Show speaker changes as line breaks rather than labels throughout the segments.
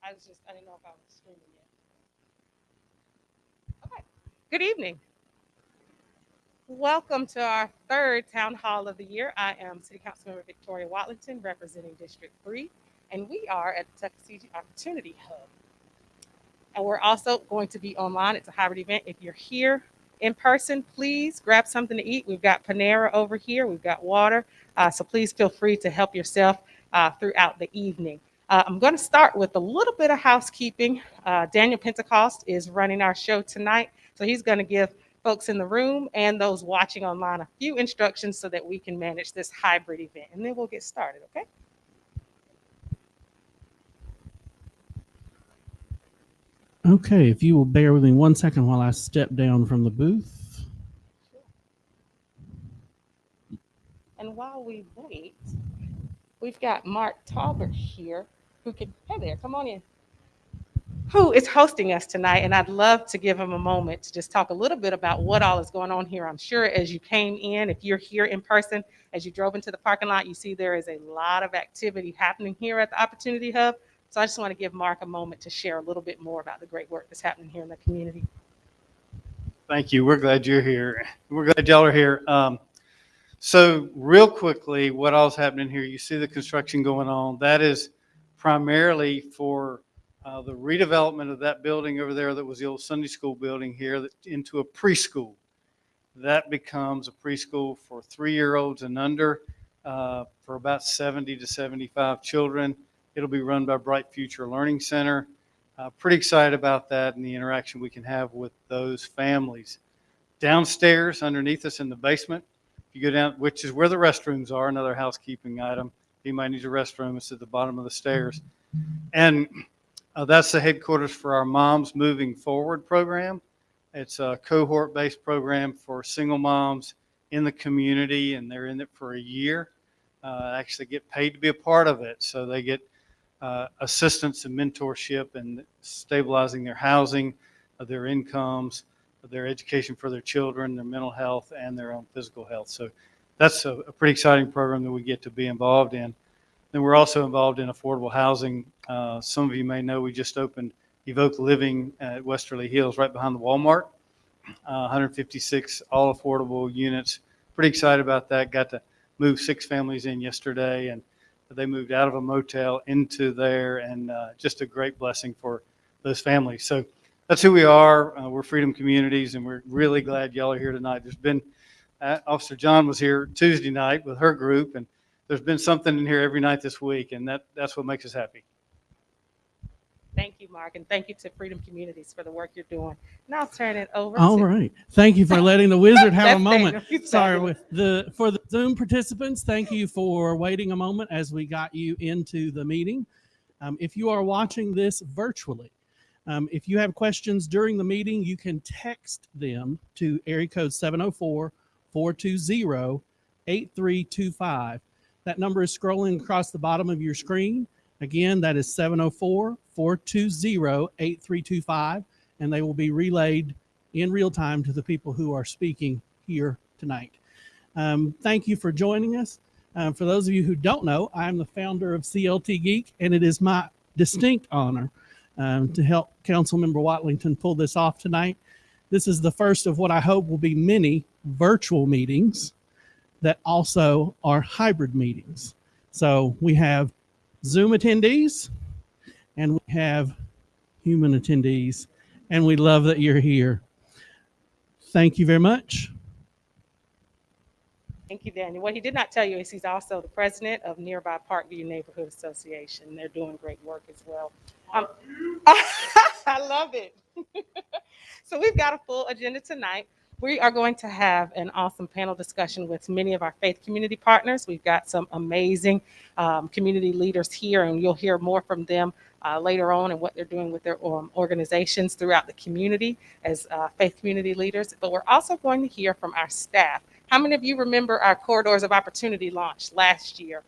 I didn't know if I was streaming yet. Okay. Good evening. Welcome to our third town hall of the year. I am City Councilmember Victoria Watlington, representing District 3, and we are at the Tuckasegee Opportunity Hub. And we're also going to be online. It's a hybrid event. If you're here in person, please grab something to eat. We've got Panera over here. We've got water. So please feel free to help yourself throughout the evening. I'm going to start with a little bit of housekeeping. Daniel Pentecost is running our show tonight. So he's going to give folks in the room and those watching online a few instructions so that we can manage this hybrid event. And then we'll get started, okay?
Okay, if you will bear with me 1 second while I step down from the booth.
And while we wait, we've got Mark Talbert here who can, hey there, come on in, who is hosting us tonight. And I'd love to give him a moment to just talk a little bit about what all is going on here. I'm sure as you came in, if you're here in person, as you drove into the parking lot, you see there is a lot of activity happening here at the Opportunity Hub. So I just want to give Mark a moment to share a little bit more about the great work that's happening here in the community.
Thank you. We're glad you're here. We're glad y'all are here. So real quickly, what all's happening here, you see the construction going on. That is primarily for the redevelopment of that building over there that was the old Sunday school building here into a preschool. That becomes a preschool for 3-year-olds and under for about 70 to 75 children. It'll be run by Bright Future Learning Center. Pretty excited about that and the interaction we can have with those families. Downstairs, underneath us in the basement, if you go down, which is where the restrooms are, another housekeeping item. If anybody needs a restroom, it's at the bottom of the stairs. And that's the headquarters for our Moms Moving Forward program. It's a cohort-based program for single moms in the community, and they're in it for a year. Actually get paid to be a part of it, so they get assistance and mentorship and stabilizing their housing, their incomes, their education for their children, their mental health, and their own physical health. So that's a pretty exciting program that we get to be involved in. Then we're also involved in affordable housing. Some of you may know we just opened Evoke Living at Westerly Hills right behind the Walmart, 156 all affordable units. Pretty excited about that. Got to move 6 families in yesterday, and they moved out of a motel into there, and just a great blessing for those families. So that's who we are. We're Freedom Communities, and we're really glad y'all are here tonight. There's been, Officer John was here Tuesday night with her group, and there's been something in here every night this week, and that's what makes us happy.
Thank you, Mark, and thank you to Freedom Communities for the work you're doing. Now I'll turn it over
All
to
right. Thank you for letting the wizard have a
That's
moment.
Daniel. He's
Sorry,
fabulous.
for the Zoom participants, thank you for waiting a moment as we got you into the meeting. If you are watching this virtually, if you have questions during the meeting, you can text them to area code 704-420-8325. That number is scrolling across the bottom of your screen. Again, that is 704-420-8325, and they will be relayed in real time to the people who are speaking here tonight. Thank you for joining us. For those of you who don't know, I'm the founder of CLT Geek, and it is my distinct honor to help Councilmember Watlington pull this off tonight. This is the first of what I hope will be many virtual meetings that also are hybrid meetings. So we have Zoom attendees and we have human attendees, and we love that you're here. Thank you very much.
Thank you, Daniel. What he did not tell you is he's also the president of Nearby Parkview Neighborhood Association. They're doing great work as well. I love it. So we've got a full agenda tonight. We are going to have an awesome panel discussion with many of our faith community partners. We've got some amazing community leaders here, and you'll hear more from them later on and what they're doing with their organizations throughout the community as faith community leaders. But we're also going to hear from our staff. How many of you remember our Corridors of Opportunity launch last year?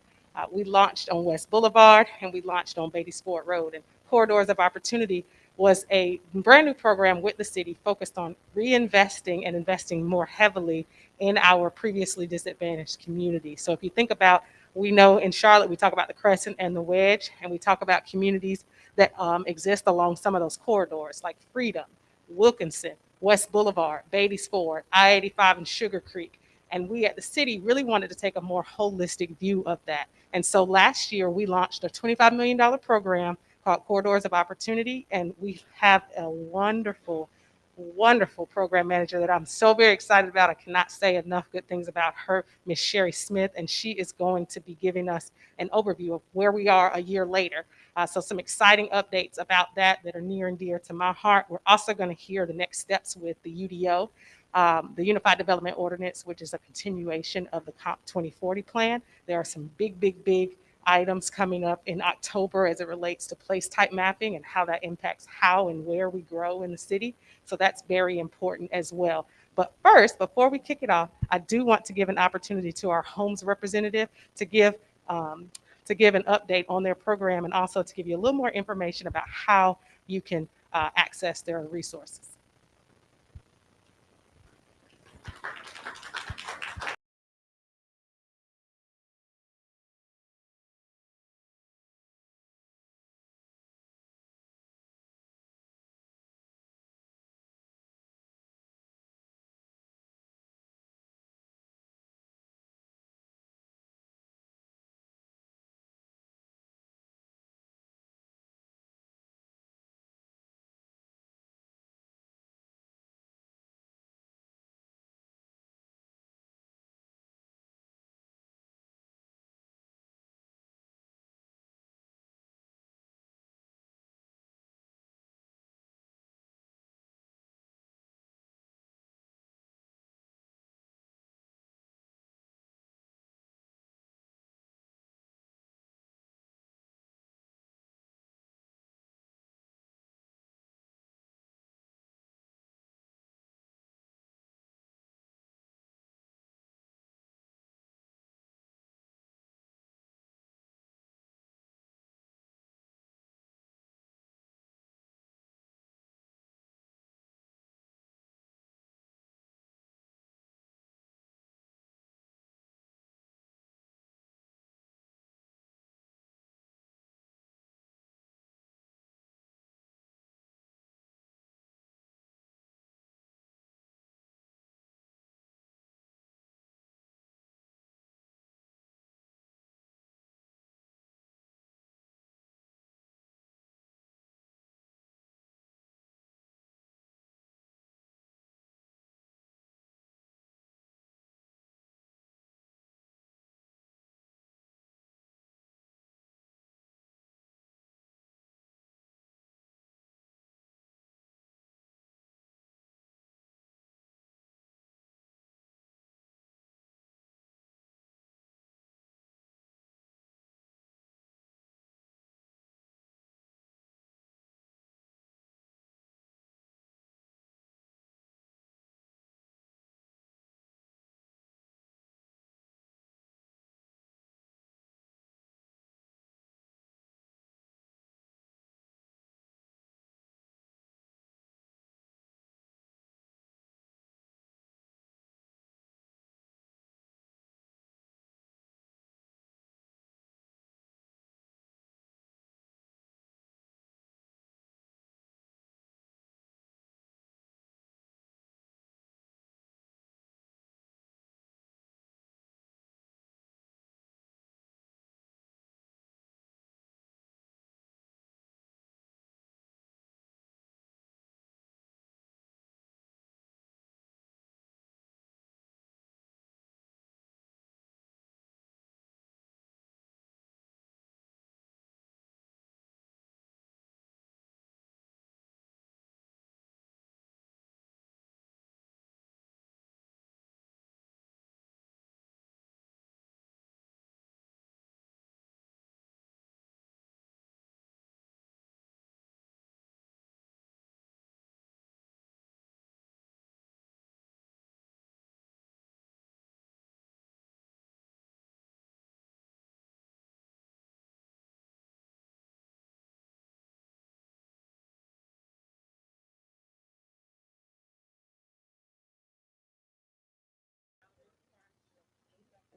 We launched on West Boulevard and we launched on Beatty's Ford Road. And Corridors of Opportunity was a brand new program with the city focused on reinvesting and investing more heavily in our previously disadvantaged community. So if you think about, we know in Charlotte, we talk about the Crescent and the Wedge, and we talk about communities that exist along some of those corridors, like Freedom, Wilkinson, West Boulevard, Beatty's Ford, I-85, and Sugar Creek. And we at the city really wanted to take a more holistic view of that. And so last year we launched a $25 million program called Corridors of Opportunity. And we have a wonderful, wonderful program manager that I'm so very excited about. I cannot say enough good things about her, Miss Sherry Smith. And she is going to be giving us an overview of where we are a year later. So some exciting updates about that that are near and dear to my heart. We're also going to hear the next steps with the UDO, the Unified Development Ordinance, which is a continuation of the COMP 2040 plan. There are some big, big, big items coming up in October as it relates to place type mapping and how that impacts how and where we grow in the city. So that's very important as well. But first, before we kick it off, I do want to give an opportunity to our homes representative to give um, an update on their program and also to give you a little more information about how you can access their resources.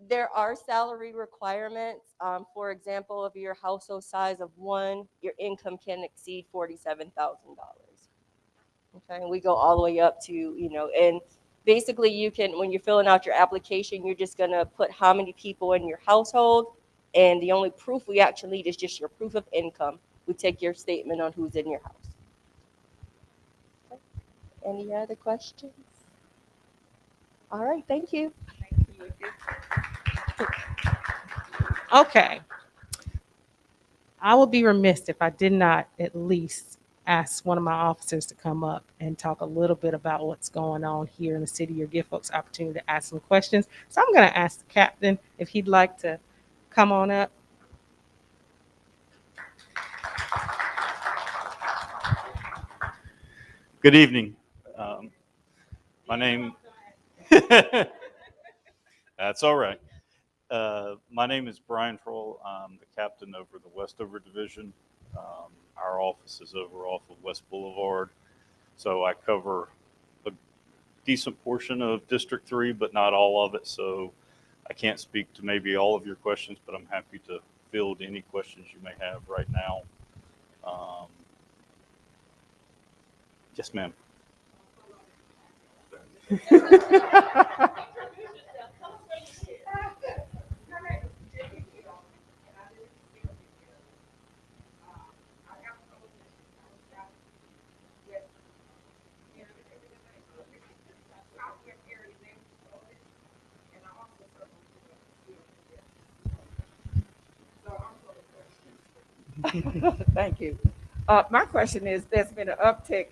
There are salary requirements. For example, if you're a household size of one, your income can exceed $47,000. Okay, and we go all the way up to, and basically you can, when you're filling out your application, you're just gonna put how many people in your household, and the only proof we actually need is just your proof of income. We take your statement on who's in your house. Okay. Any other questions? All right, thank you.
Okay. I would be remiss if I did not at least ask one of my officers to come up and talk a little bit about what's going on here in the city or give folks opportunity to ask some questions. So I'm going to ask the captain if he'd like to come on up.
Good evening. Um, my name, that's all right. My name is Brian Troll. I'm the captain over the Westover Division. Our office is over off of West Boulevard. So I cover a decent portion of District 3, but not all of it. So I can't speak to maybe all of your questions, but I'm happy to field any questions you may have right now. Yes, ma'am.
Thank you. My question is, there's been an uptick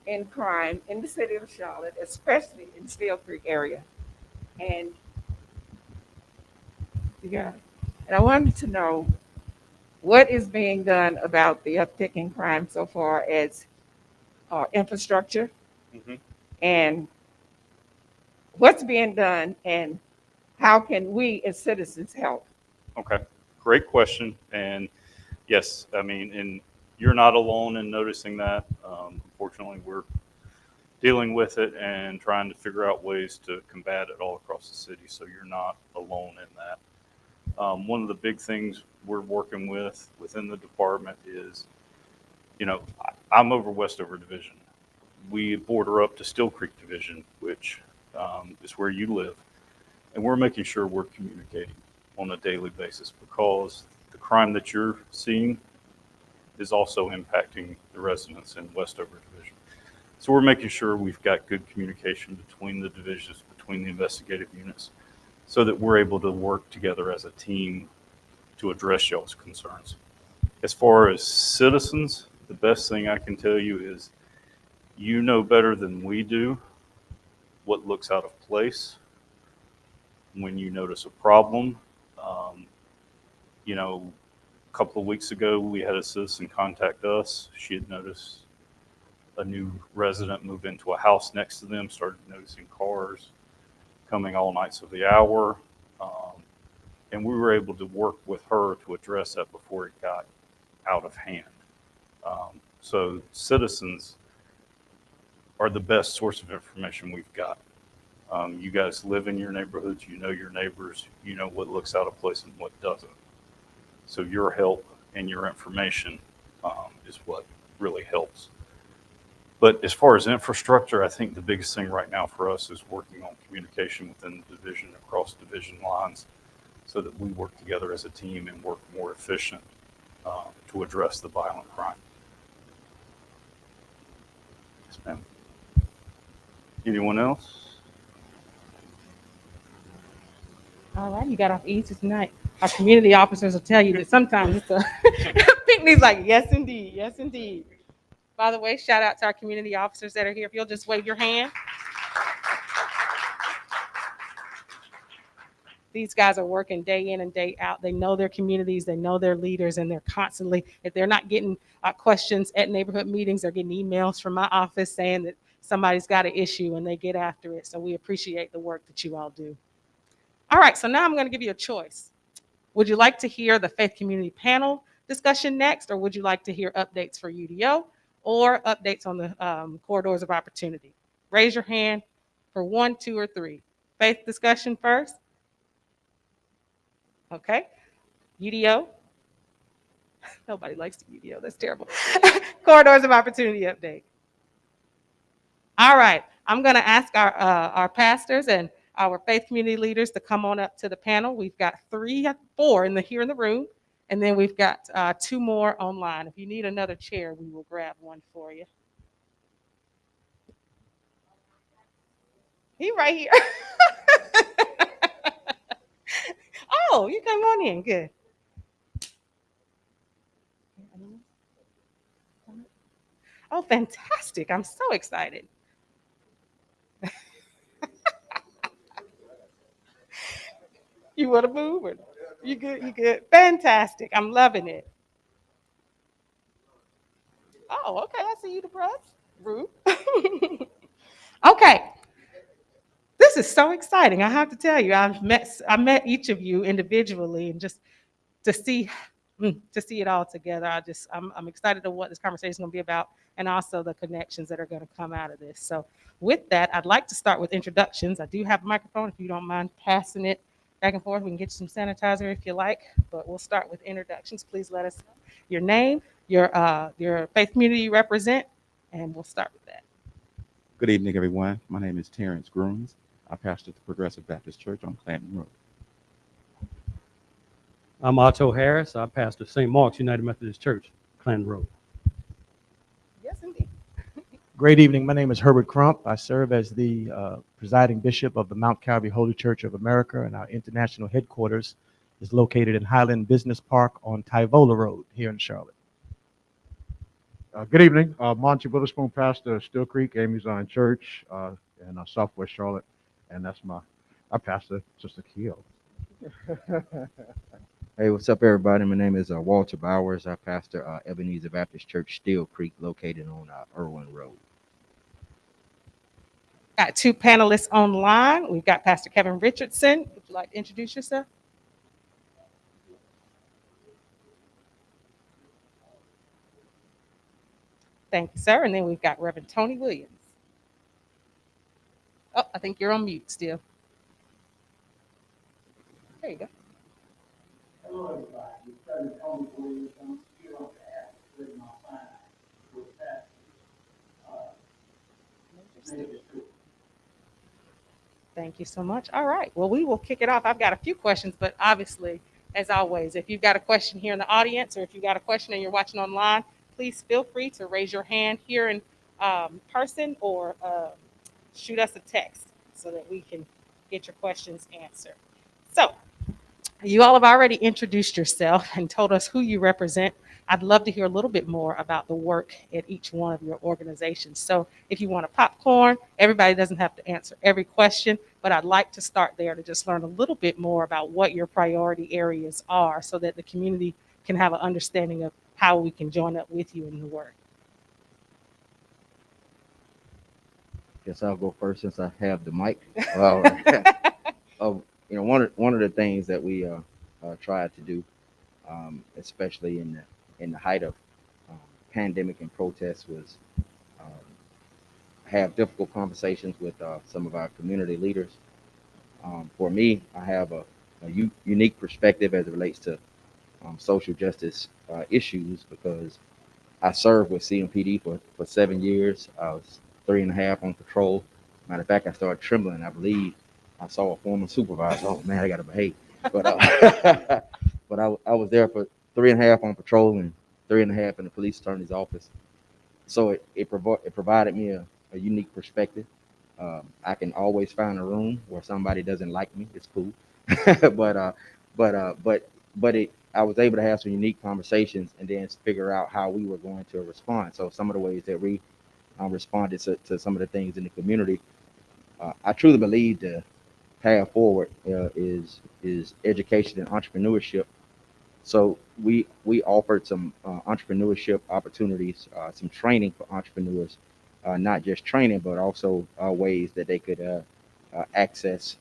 in crime in the city of Charlotte, especially in Steel Creek area. And yeah, and I wanted to know what is being done about the uptick in crime so far as infrastructure,
Mhm.
and what's being done and how can we as citizens help?
Okay, great question. And yes, I mean, and you're not alone in noticing that. Unfortunately, we're dealing with it and trying to figure out ways to combat it all across the city. So you're not alone in that. One of the big things we're working with within the department is, I'm over Westover Division. We border up to Steel Creek Division, which is where you live. And we're making sure we're communicating on a daily basis because the crime that you're seeing is also impacting the residents in Westover Division. So we're making sure we've got good communication between the divisions, between the investigative units, so that we're able to work together as a team to address y'all's concerns. As far as citizens, the best thing I can tell you is you know better than we do what looks out of place when you notice a problem. Um, a couple of weeks ago, we had a citizen contact us. She had noticed a new resident move into a house next to them, started noticing cars coming all nights of the hour. And we were able to work with her to address that before it got out of hand. So citizens are the best source of information we've got. You guys live in your neighborhoods, you know your neighbors, you know what looks out of place and what doesn't. So your help and your information is what really helps. But as far as infrastructure, I think the biggest thing right now for us is working on communication within the division, across division lines, so that we work together as a team and work more efficient to address the violent crime. Yes, ma'am. Anyone else?
All right, you got off easy tonight. Our community officers will tell you that sometimes it's a Pinkney's like, yes, indeed, yes, indeed. By the way, shout out to our community officers that are here. If you'll just wave your hand. These guys are working day in and day out. They know their communities, they know their leaders, and they're constantly, if they're not getting questions at neighborhood meetings, they're getting emails from my office saying that somebody's got an issue and they get after it. So we appreciate the work that you all do. All right, so now I'm going to give you a choice. Would you like to hear the faith community panel discussion next, or would you like to hear updates for UDO or updates on the corridors of opportunity? Raise your hand for 1, 2, or 3. Faith discussion first. Okay. UDO. Nobody likes the UDO. That's terrible. Corridors of Opportunity update. All right. I'm going to ask our pastors and our faith community leaders to come on up to the panel. We've got four here in the room, and then we've got two more online. If you need another chair, we will grab one for you. He right here. Oh, you come on in. Good. Oh, fantastic. I'm so excited. You want to move? Or you good? You good? Fantastic. I'm loving it. Oh, okay. I see you, the press. Rude. Okay. This is so exciting. I have to tell you, I met each of you individually, and just to see to see it all together. I'm excited to what this conversation is going to be about, and also the connections that are going to come out of this. So with that, I'd like to start with introductions. I do have a microphone. If you don't mind passing it back and forth, we can get you some sanitizer if you like. But we'll start with introductions. Please let us know your name, your faith community you represent, and we'll start with that.
Good evening, everyone. My name is Terrence Grooms. I pastor the Progressive Baptist Church on Clanton Road.
I'm Otto Harris. I pastor St. Mark's United Methodist Church, Clanton Road.
Yes, indeed.
Great evening. My name is Herbert Crump. I serve as the presiding bishop of the Mount Calvary Holy Church of America, and our international headquarters is located in Highland Business Park on Tyvola Road here in Charlotte.
Good evening. Monty Witherspoon, pastor of Still Creek Amy Zion Church in Southwest Charlotte, and that's our pastor, Sister Keo.
Hey, what's up, everybody? My name is Walter Bowers. I pastor Ebenezer Baptist Church, Still Creek, located on Irwin Road.
Got two panelists online. We've got Pastor Kevin Richardson. Would you like to introduce yourself? Thank you, sir. And then we've got Reverend Tony Williams. Oh, I think you're on mute still. There you go.
Hello, everybody. Reverend Tony Williams. I'm here on behalf of Good Mount Sinai with Pastor Major Stewart.
Thank you so much. All right. Well, we will kick it off. I've got a few questions, but obviously, as always, if you've got a question here in the audience, or if you've got a question and you're watching online, please feel free to raise your hand here in person, or shoot us a text so that we can get your questions answered. So, you all have already introduced yourself and told us who you represent. I'd love to hear a little bit more about the work at each one of your organizations. So if you want a popcorn, everybody doesn't have to answer every question, but I'd like to start there to just learn a little bit more about what your priority areas are, so that the community can have an understanding of how we can join up with you in the work.
Guess I'll go first since I have the mic. One of the things that we tried to do, especially in the height of pandemic and protests, was have difficult conversations with some of our community leaders. For me, I have a unique perspective as it relates to social justice issues, because I served with CMPD for 7 years. I was 3.5 on patrol. Matter of fact, I started trembling. I believe I saw a former supervisor. Oh man, I gotta behave. But but I was there for 3.5 on patrol and 3.5 in the police attorney's office. So it provided me a unique perspective. I can always find a room where somebody doesn't like me. It's cool. but I was able to have some unique conversations and then figure out how we were going to respond. So some of the ways that we responded to some of the things in the community, I truly believe the path forward is education and entrepreneurship. So we offered some entrepreneurship opportunities, some training for entrepreneurs, not just training, but also ways that they could access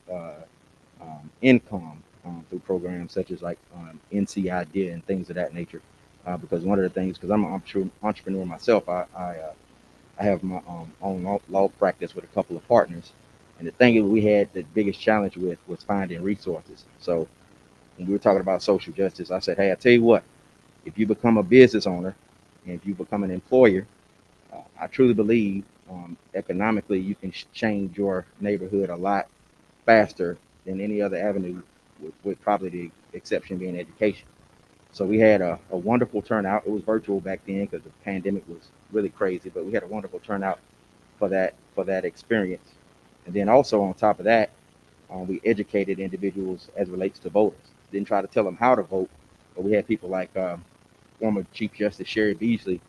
income through programs such as like NC Idea and things of that nature. Because one of the things, because I'm an entrepreneur myself, I have my own law practice with a couple of partners. And the thing that we had the biggest challenge with was finding resources. So when we were talking about social justice, I said, hey, I tell you what, if you become a business owner and if you become an employer, I truly believe economically you can change your neighborhood a lot faster than any other avenue, with probably the exception being education. So we had a wonderful turnout. It was virtual back then because the pandemic was really crazy, but we had a wonderful turnout for that experience. And then also on top of that, we educated individuals as it relates to voters. Didn't try to tell them how to vote, but we had people like former Chief Justice Sherry Beasley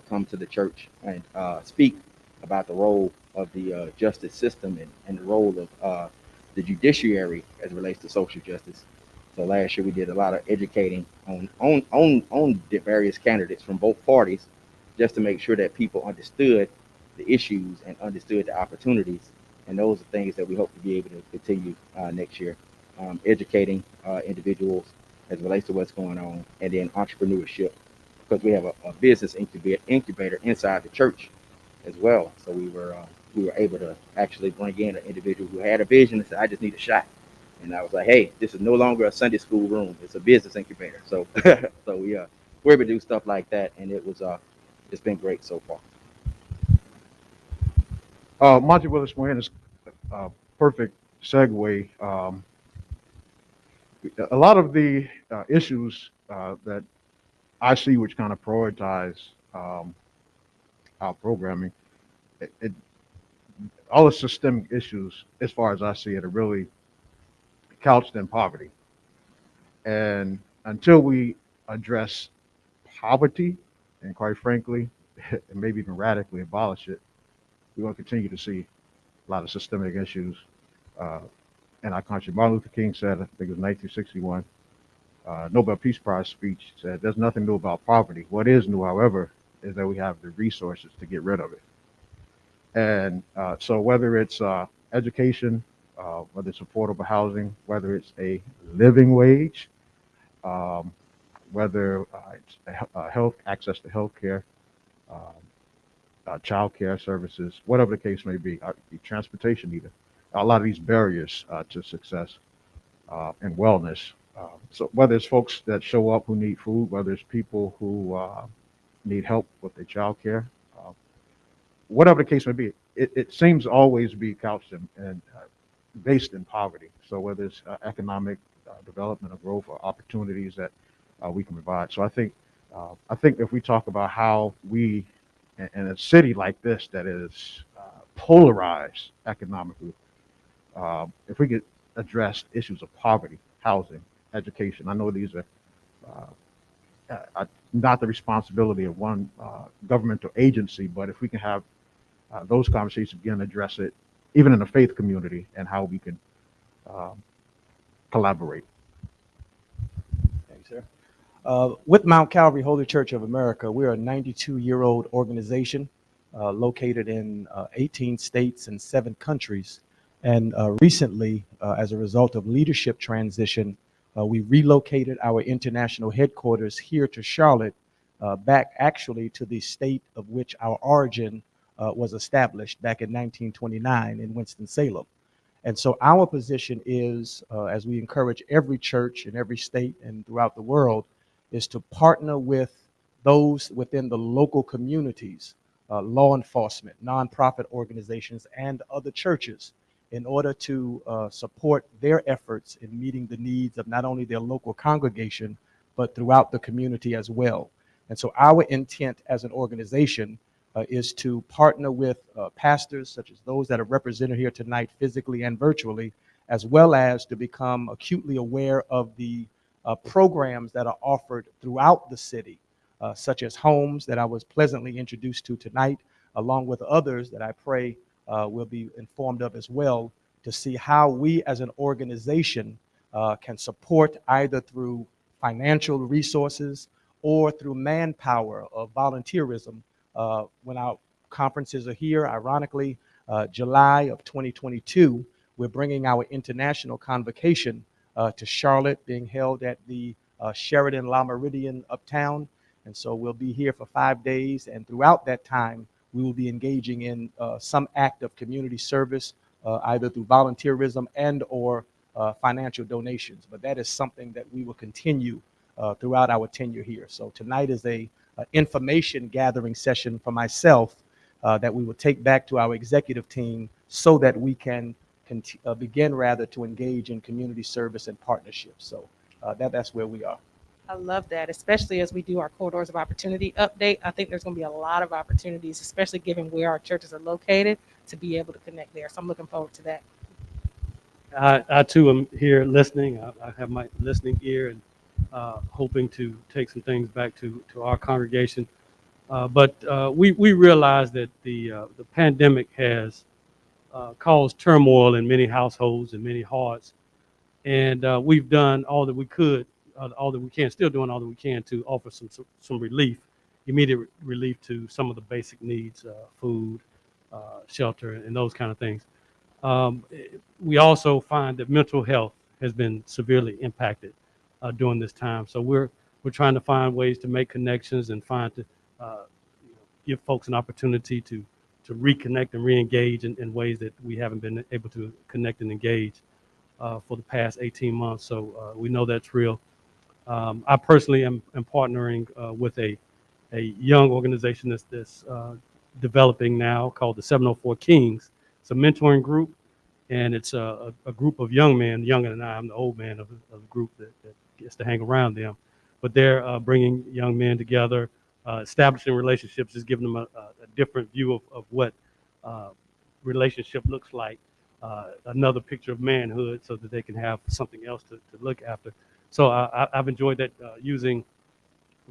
come to the church and speak about the role of the justice system and the role of the judiciary as it relates to social justice. So last year we did a lot of educating on the various candidates from both parties, just to make sure that people understood the issues and understood the opportunities. And those are things that we hope to be able to continue next year, educating individuals as it relates to what's going on, and then entrepreneurship, because we have a business incubator inside the church as well. So we were able to actually bring in an individual who had a vision and said, "I just need a shot." And I was like, "Hey, this is no longer a Sunday school room; it's a business incubator." So so we're able to do stuff like that, and it's been great so far.
Monty Willis Moran is a perfect segue. A lot of the issues that I see, which kind of prioritize our programming, it all the systemic issues, as far as I see it, are really couched in poverty. And until we address poverty, and quite frankly, and maybe even radically abolish it, we're going to continue to see a lot of systemic issues uh, in our country. Martin Luther King said, I think it was 1961, Nobel Peace Prize speech, said, "There's nothing new about poverty. What is new, however, is that we have the resources to get rid of it." And so whether it's education, whether it's affordable housing, whether it's a living wage, um, whether it's health access to health care, um, child care services, whatever the case may be, transportation either. A lot of these barriers to success and wellness. So whether it's folks that show up who need food, whether it's people who need help with their child care, uh, whatever the case may be, it seems to always be couched in based in poverty. So whether it's economic development or growth or opportunities that we can provide. So I think if we talk about how we, in a city like this that is polarized economically, if we could address issues of poverty, housing, education. I know these are not the responsibility of one governmental agency, but if we can have those conversations begin to address it, even in the faith community, and how we can um, collaborate.
Thank you, sir. With Mount Calvary Holy Church of America, we're a 92-year-old organization located in 18 states and 7 countries. And recently, as a result of leadership transition, we relocated our international headquarters here to Charlotte, back actually to the state of which our origin was established back in 1929 in Winston-Salem. And so our position is, as we encourage every church in every state and throughout the world, is to partner with those within the local communities, law enforcement, nonprofit organizations, and other churches in order to support their efforts in meeting the needs of not only their local congregation, but throughout the community as well. And so our intent as an organization is to partner with pastors such as those that are represented here tonight physically and virtually, as well as to become acutely aware of the programs that are offered throughout the city, such as homes that I was pleasantly introduced to tonight, along with others that I pray will be informed of as well, to see how we as an organization can support either through financial resources or through manpower or volunteerism. When our conferences are here, ironically, July of 2022, we're bringing our international convocation to Charlotte, being held at the Sheridan La Meridian uptown. And so we'll be here for 5 days. And throughout that time, we will be engaging in some act of community service, either through volunteerism and or financial donations, but that is something that we will continue throughout our tenure here. So tonight is a information gathering session for myself that we will take back to our executive team so that we can begin rather to engage in community service and partnerships. So that's where we are.
I love that, especially as we do our corridors of opportunity update. I think there's going to be a lot of opportunities, especially given where our churches are located, to be able to connect there. So I'm looking forward to that.
I too am here listening. I have my listening ear and hoping to take some things back to our congregation. But we realize that the pandemic has caused turmoil in many households and many hearts. And we've done all that we could, all that we can, still doing all that we can to offer some relief, immediate relief to some of the basic needs, food, shelter, and those kind of things. We also find that mental health has been severely impacted during this time. So we're trying to find ways to make connections and find to give folks an opportunity to reconnect and re-engage in ways that we haven't been able to connect and engage for the past 18 months. So we know that's real. I personally am partnering with a young organization that's developing now called the 704 Kings. It's a mentoring group, and it's a group of young men, younger than I. I'm the old man of the group that gets to hang around them. But they're bringing young men together, establishing relationships, just giving them a different view of what relationship looks like, another picture of manhood so that they can have something else to look after. So I've enjoyed that, using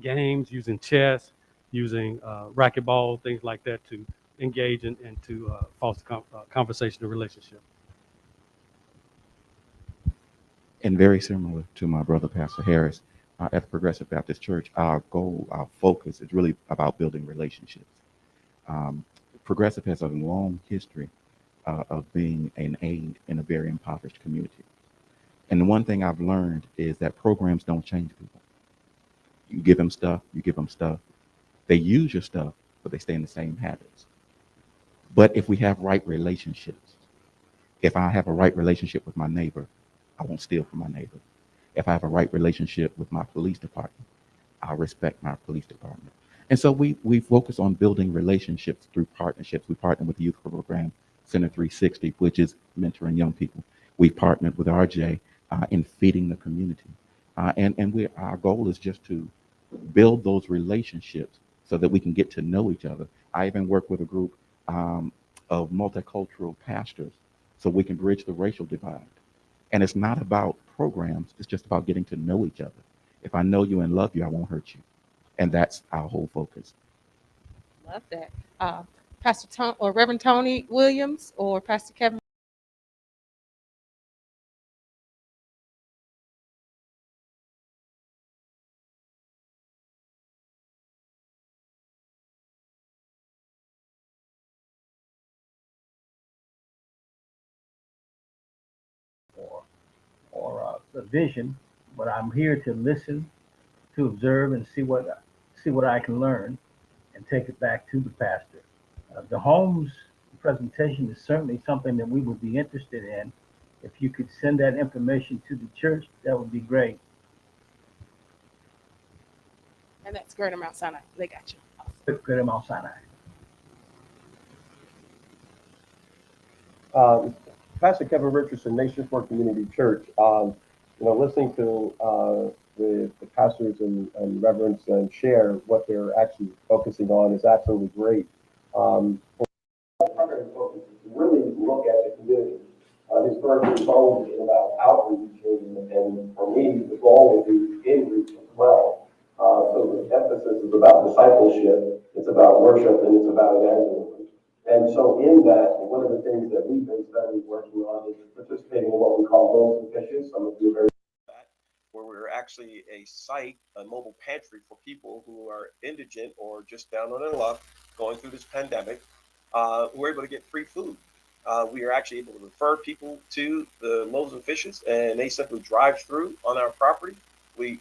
games, using chess, using racquetball, things like that to engage and to foster conversation and relationship.
And very similar to my brother, Pastor Harris, at the Progressive Baptist Church, our goal, our focus is really about building relationships. Progressive has a long history of being an aid in a very impoverished community. And the one thing I've learned is that programs don't change people. You give them stuff, you give them stuff. They use your stuff, but they stay in the same habits. But if we have right relationships, if I have a right relationship with my neighbor, I won't steal from my neighbor. If I have a right relationship with my police department, I'll respect my police department. And so we focus on building relationships through partnerships. We partner with the youth program Center 360, which is mentoring young people. We partnered with RJ in feeding the community. And our goal is just to build those relationships so that we can get to know each other. I even work with a group of multicultural pastors so we can bridge the racial divide. And it's not about programs, it's just about getting to know each other. If I know you and love you, I won't hurt you. And that's our whole focus.
Love that. Pastor Tom or Reverend Tony Williams or Pastor Kevin.
or a vision, but I'm here to listen, to observe, and see what I can learn, and take it back to the pastor. The homes presentation is certainly something that we would be interested in. If you could send that information to the church, that would be great.
And that's Greater Mount Sinai. They got you.
Greater Mount Sinai.
Pastor Kevin Richardson, Nation for Community Church. Listening to the pastors and reverends and share what they're actually focusing on is absolutely great. Primary focus is to really look at the community. His first goal is about outreach, and for me, the goal would be in-reach as well. So the emphasis is about discipleship, it's about worship, and it's about evangelism. And so in that, one of the things that we've been studying, working on, is participating in what we call Loaves and Fishes. Some of you are very where we're actually a site, a mobile pantry for people who are indigent or just down on their luck, going through this pandemic. We're able to get free food. We are actually able to refer people to the Loaves and Fishes, and they simply drive through on our property. We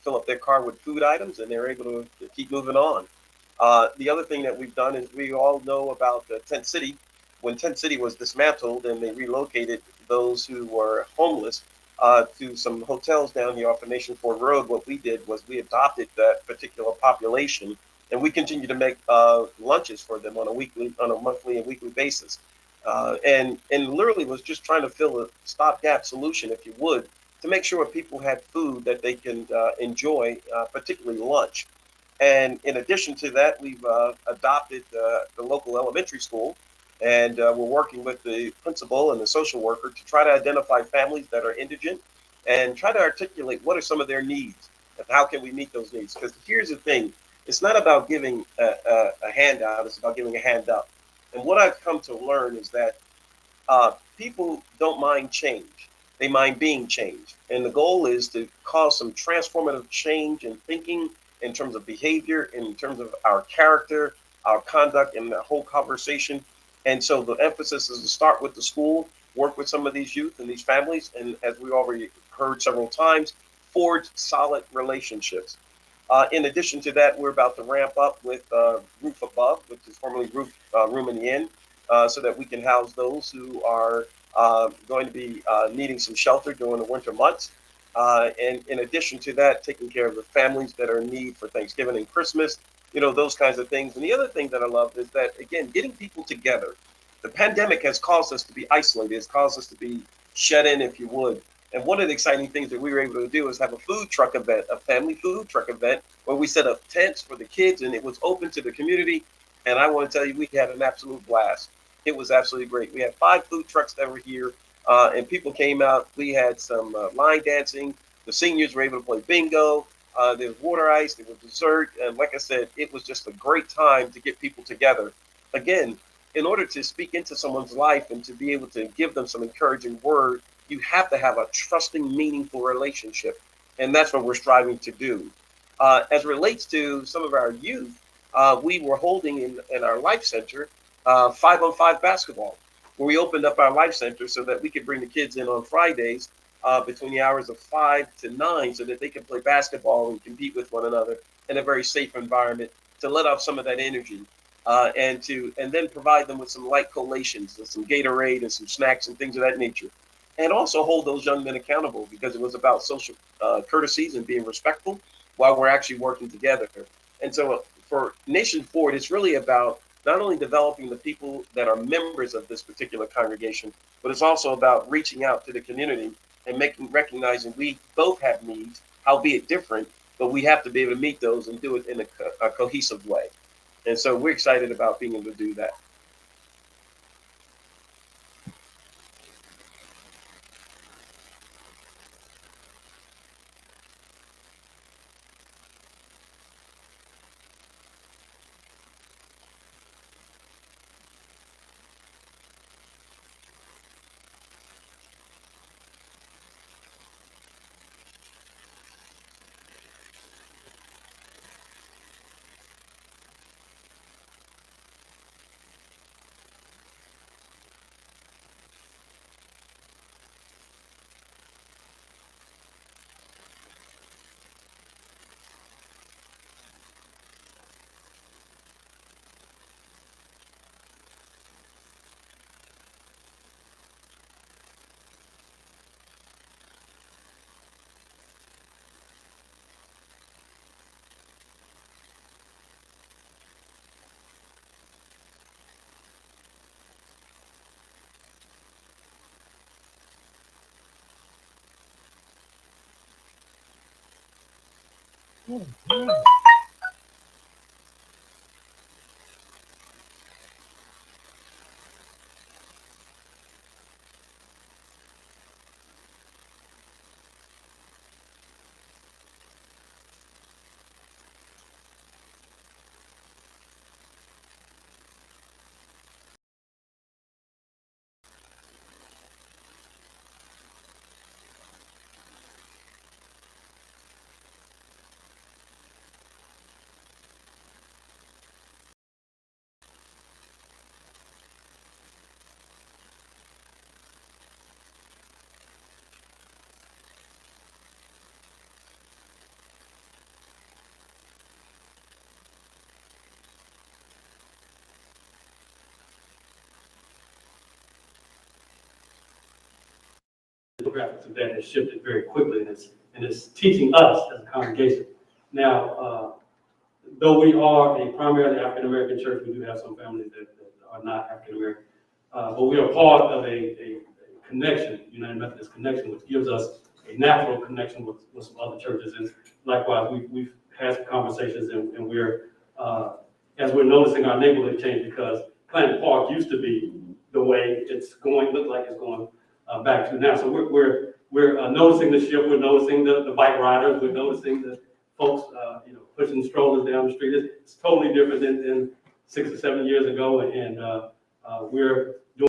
fill up their car with food items, and they're able to keep moving on. The other thing that we've done is we all know about the Tent City
when Tent City was dismantled and they relocated those who were homeless to some hotels down here off of Nation Ford Road, what we did was we adopted that particular population, and we continue to make lunches for them on a monthly and weekly basis. And literally was just trying to fill a stopgap solution, if you would, to make sure people had food that they can enjoy, particularly lunch. And in addition to that, we've adopted the local elementary school, and we're working with the principal and the social worker to try to identify families that are indigent and try to articulate what are some of their needs and how can we meet those needs. Because here's the thing, it's not about giving a handout, it's about giving a hand up. And what I've come to learn is that people don't mind change. They mind being changed. And the goal is to cause some transformative change in thinking, in terms of behavior, in terms of our character, our conduct, and the whole conversation. And so the emphasis is to start with the school, work with some of these youth and these families, and as we already heard several times, forge solid relationships. In addition to that, we're about to ramp up with Roof Above, which is formerly Room in the Inn, so that we can house those who are going to be needing some shelter during the winter months. And in addition to that, taking care of the families that are in need for Thanksgiving and Christmas, those kinds of things. And the other thing that I love is that, again, getting people together. The pandemic has caused us to be isolated, it's caused us to be shut in, if you would. And one of the exciting things that we were able to do is have a food truck event, a family food truck event, where we set up tents for the kids and it was open to the community. And I want to tell you, we had an absolute blast. It was absolutely great. We had 5 food trucks that were here, and people came out. We had some line dancing. The seniors were able to play bingo. There was water ice. There was dessert. And like I said, it was just a great time to get people together. Again, in order to speak into someone's life and to be able to give them some encouraging word, you have to have a trusting, meaningful relationship. And that's what we're striving to do. As it relates to some of our youth, we were holding in our life center 5-on-5 basketball, where we opened up our life center so that we could bring the kids in on Fridays between the hours of 5 to 9 so that they can play basketball and compete with one another in a very safe environment to let off some of that energy. And then provide them with some light collations and some Gatorade and some snacks and things of that nature, and also hold those young men accountable because it was about social courtesies and being respectful while we're actually working together. And so for Nation Forward, it's really about not only developing the people that are members of this particular congregation, but it's also about reaching out to the community and recognizing we both have needs, albeit different, but we have to be able to meet those and do it in a cohesive way. And so we're excited about being able to do that.
demographics of that has shifted very quickly, and it's teaching us as a congregation. Now, though we are a primarily African American church, we do have some families that are not African American, but we are part of a connection, United Methodist connection, which gives us a natural connection with some other churches. And likewise, we've had some conversations, and we're as we're noticing our neighborhood change, because Planet Park used to be the way it's going, look like it's going back to now. So we're noticing the shift. We're noticing the bike riders. We're noticing the folks, pushing strollers down the street. It's totally different than 6 or 7 years ago, and we're doing.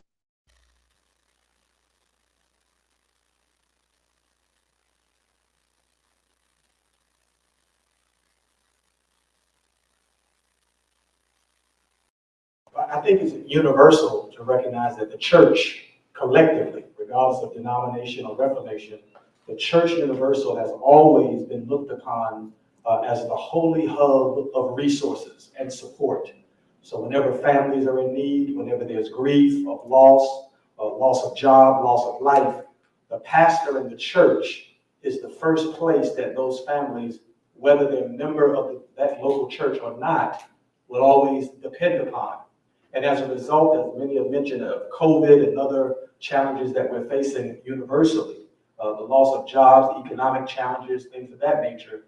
I think it's universal to recognize that the church collectively, regardless of denomination or reformation, the church universal has always been looked upon as the holy hub of resources and support. So whenever families are in need, whenever there's grief of loss of job, loss of life, the pastor in the church is the first place that those families, whether they're a member of that local church or not, will always depend upon. And as a result, as many have mentioned, of COVID and other challenges that we're facing universally, the loss of jobs, economic challenges, things of that nature,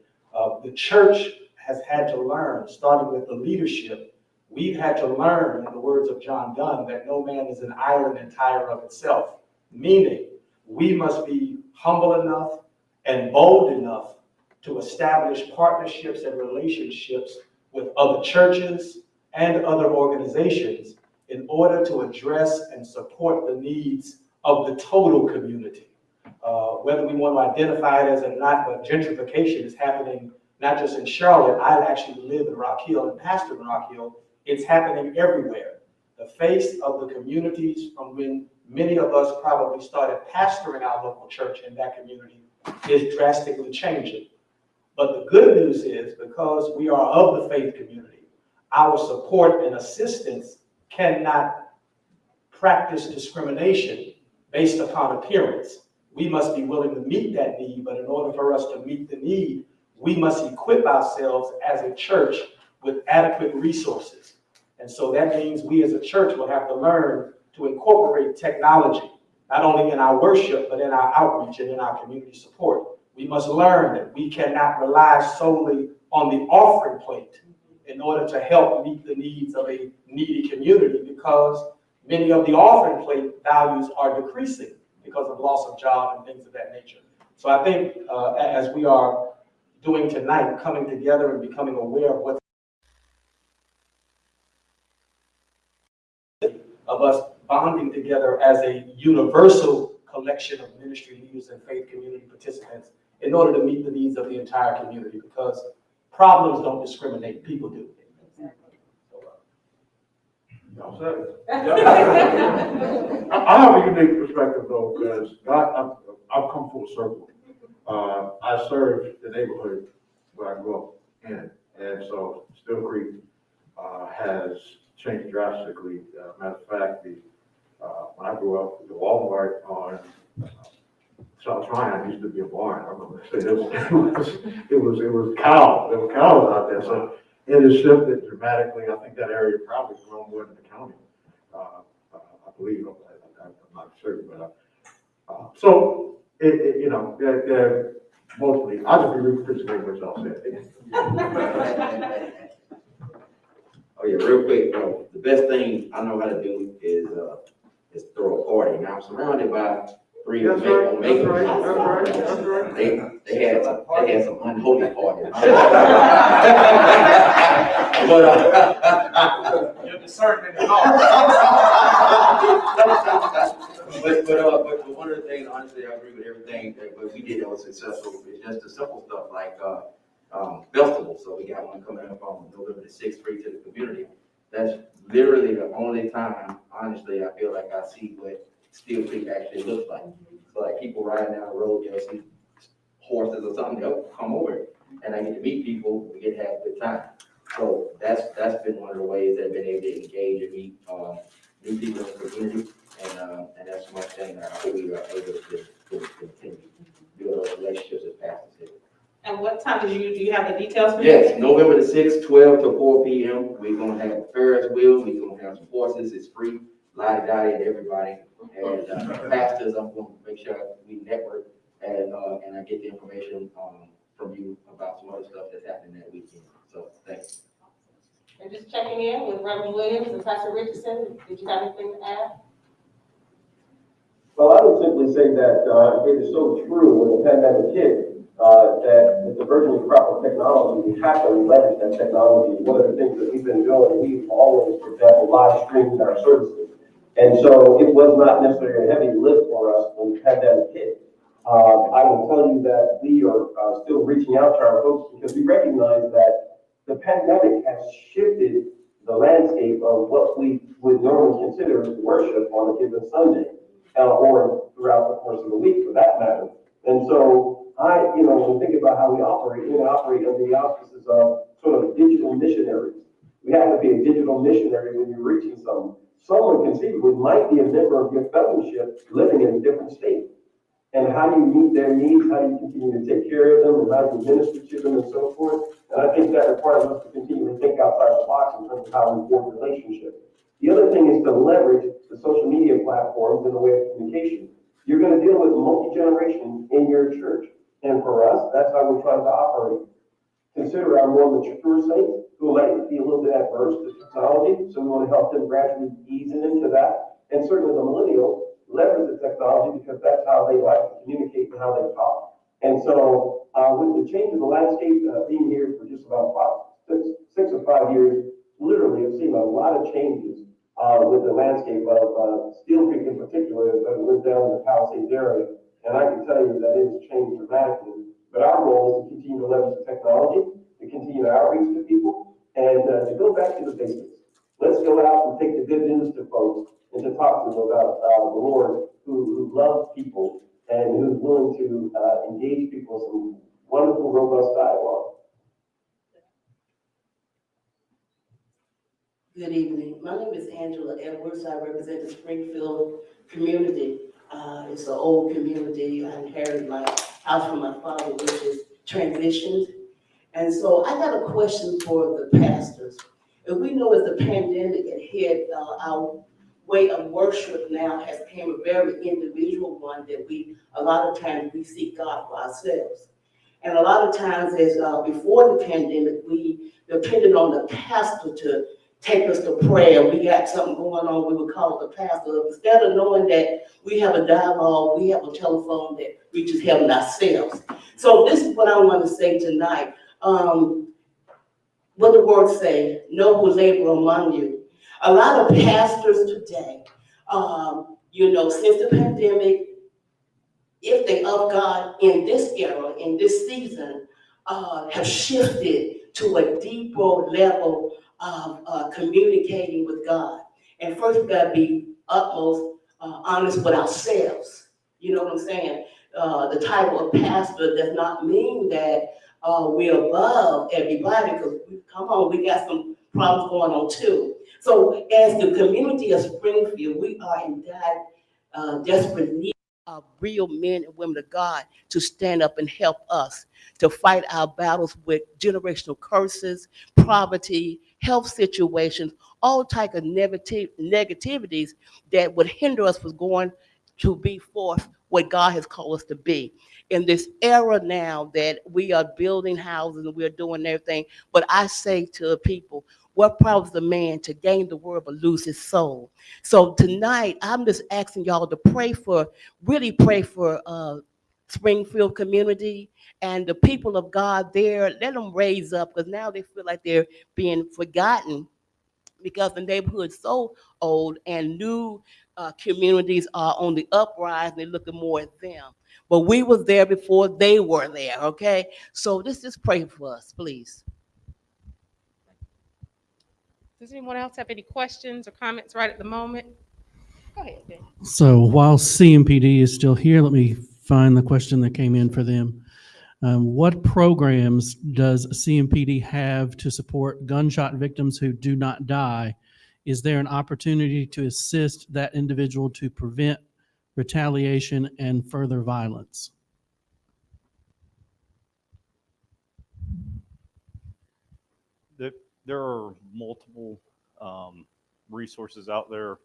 the church has had to learn, starting with the leadership, we've had to learn, in the words of John Donne, that no man is an island entire of itself, meaning we must be humble enough and bold enough to establish partnerships and relationships with other churches and other organizations in order to address and support the needs of the total community. Whether we want to identify it as or not, but gentrification is happening not just in Charlotte. I actually live in Rock Hill and pastor in Rock Hill. It's happening everywhere. The face of the communities from when many of us probably started pastoring our local church in that community is drastically changing. But the good news is, because we are of the faith community, our support and assistance cannot practice discrimination based upon appearance. We must be willing to meet that need, but in order for us to meet the need, we must equip ourselves as a church with adequate resources. And so that means we as a church will have to learn to incorporate technology, not only in our worship, but in our outreach and in our community support. We must learn that we cannot rely solely on the offering plate in order to help meet the needs of a needy community, because many of the offering plate values are decreasing because of loss of job and things of that nature. So I think as we are doing tonight, coming together and becoming aware of what of us bonding together as a universal collection of ministry leaders and faith community participants in order to meet the needs of the entire community, because problems don't discriminate, people do.
Y'all said it. I have a unique perspective though, because I've come full circle. I served the neighborhood where I grew up in, and so Still Creek has changed drastically. Matter of fact, when I grew up, the Walmart on South Tryon used to be a barn. I remember it was cows. There were cows out there. So it has shifted dramatically. I think that area probably grown more than the county. I believe. I'm not certain, but so they're mostly. I'll just be repeating what y'all said.
Oh yeah, real quick. The best thing I know how to do is throw a party. Now I'm surrounded by three
That's right.
They had some unholy parties.
You're discerning in the
But one of the things, honestly, I agree with everything that we did that was successful. It's just the simple stuff like festivals. So we got one coming up on November the 6th, free to the community. That's literally the only time, honestly, I feel like I see what Steel Creek actually looks like. So like people riding down the road, they'll see horses or something, they'll come over and I get to meet people, we get to have a good time. So that's been one of the ways that I've been able to engage and meet new people in the community, and that's one thing that I hope we are able to
time? Do you have the details for
Yes,
that?
November the 6th, 12 to 4 p.m. We're gonna have a Ferris wheel. We're gonna have some horses. It's free, lottie dottie and everybody. And pastors, I'm gonna make sure we network and I get the information from you about some other stuff that's happening that weekend. So thanks.
And just checking in with Reverend Williams and Pastor Richardson, did you have anything to add?
Well, I would simply say that it is so true when the pandemic hit that with the burgeoning crop of technology, we have to leverage that technology. One of the things that we've been doing, we've always, for example, live streamed our services. And so it was not necessarily a heavy lift for us when the pandemic hit. I will tell you that we are still reaching out to our folks because we recognize that the pandemic has shifted the landscape of what we would normally consider worship on a given Sunday. Or throughout the course of the week, for that matter. And so when we think about how we operate under the auspices of sort of digital missionaries. We have to be a digital missionary when you're reaching someone. Someone conceivably might be a member of your fellowship living in a different state. And how do you meet their needs? How do you continue to take care of them? And how do you minister to them and so forth? And I think that requires us to continue to think outside the box in terms of how we form relationships. The other thing is to leverage the social media platforms in the way of communication. You're going to deal with multi-generation in your church. And for us, that's how we're trying to operate. Consider our more mature saints who might be a little bit adverse to technology. So we want to help them gradually ease into that. And certainly the millennials leverage the technology because that's how they like to communicate and how they talk. And so with the change of the landscape, being here for just about 6 or 5 years, literally I've seen a lot of changes with the landscape of Steel Creek in particular, that live down in the Palisades area. And I can tell you that it has changed dramatically. But our goal is to continue to leverage the technology, to continue to outreach to people, and to go back to the basics. Let's go out and take the good news to folks and to talk to them about the Lord who loves people and who's willing to engage people in some wonderful, robust dialogue.
Good evening. My name is Angela Edwards. I represent the Springfield community. It's an old community. I inherited my house from my father, which is transitioned. And so I got a question for the pastors. If we know as the pandemic had hit, our way of worship now has become a very individual one that a lot of times we seek God for ourselves. And a lot of times as before the pandemic, we depended on the pastor to take us to prayer. We got something going on, we would call the pastor. Instead of knowing that we have a dialogue, we have a telephone that reaches heaven ourselves. So this is what I want to say tonight. What the word say, know who labor among you. A lot of pastors today, since the pandemic, if they of God in this era, in this season, have shifted to a deeper level of communicating with God. And first, we got to be utmost honest with ourselves. You know what I'm saying? The title of pastor does not mean that we're above everybody, because we got some problems going on too. So as the community of Springfield, we are in that desperate need of real men and women of God to stand up and help us to fight our battles with generational curses, poverty, health situations, all type of negativities that would hinder us from going to be forth what God has called us to be. In this era now that we are building houses and we're doing everything, but I say to people, what profits the man to gain the world but lose his soul? So tonight, I'm just asking y'all to really pray for Springfield community and the people of God there. Let them raise up, because now they feel like they're being forgotten because the neighborhood's so old and new communities are on the uprise and they're looking more at them. But we was there before they were there, okay? So just pray for us, please.
Does anyone else have any questions or comments right at the moment? Go ahead, Dan.
So while CMPD is still here, let me find the question that came in for them. What programs does CMPD have to support gunshot victims who do not die? Is there an opportunity to assist that individual to prevent retaliation and further violence?
there are multiple resources out there.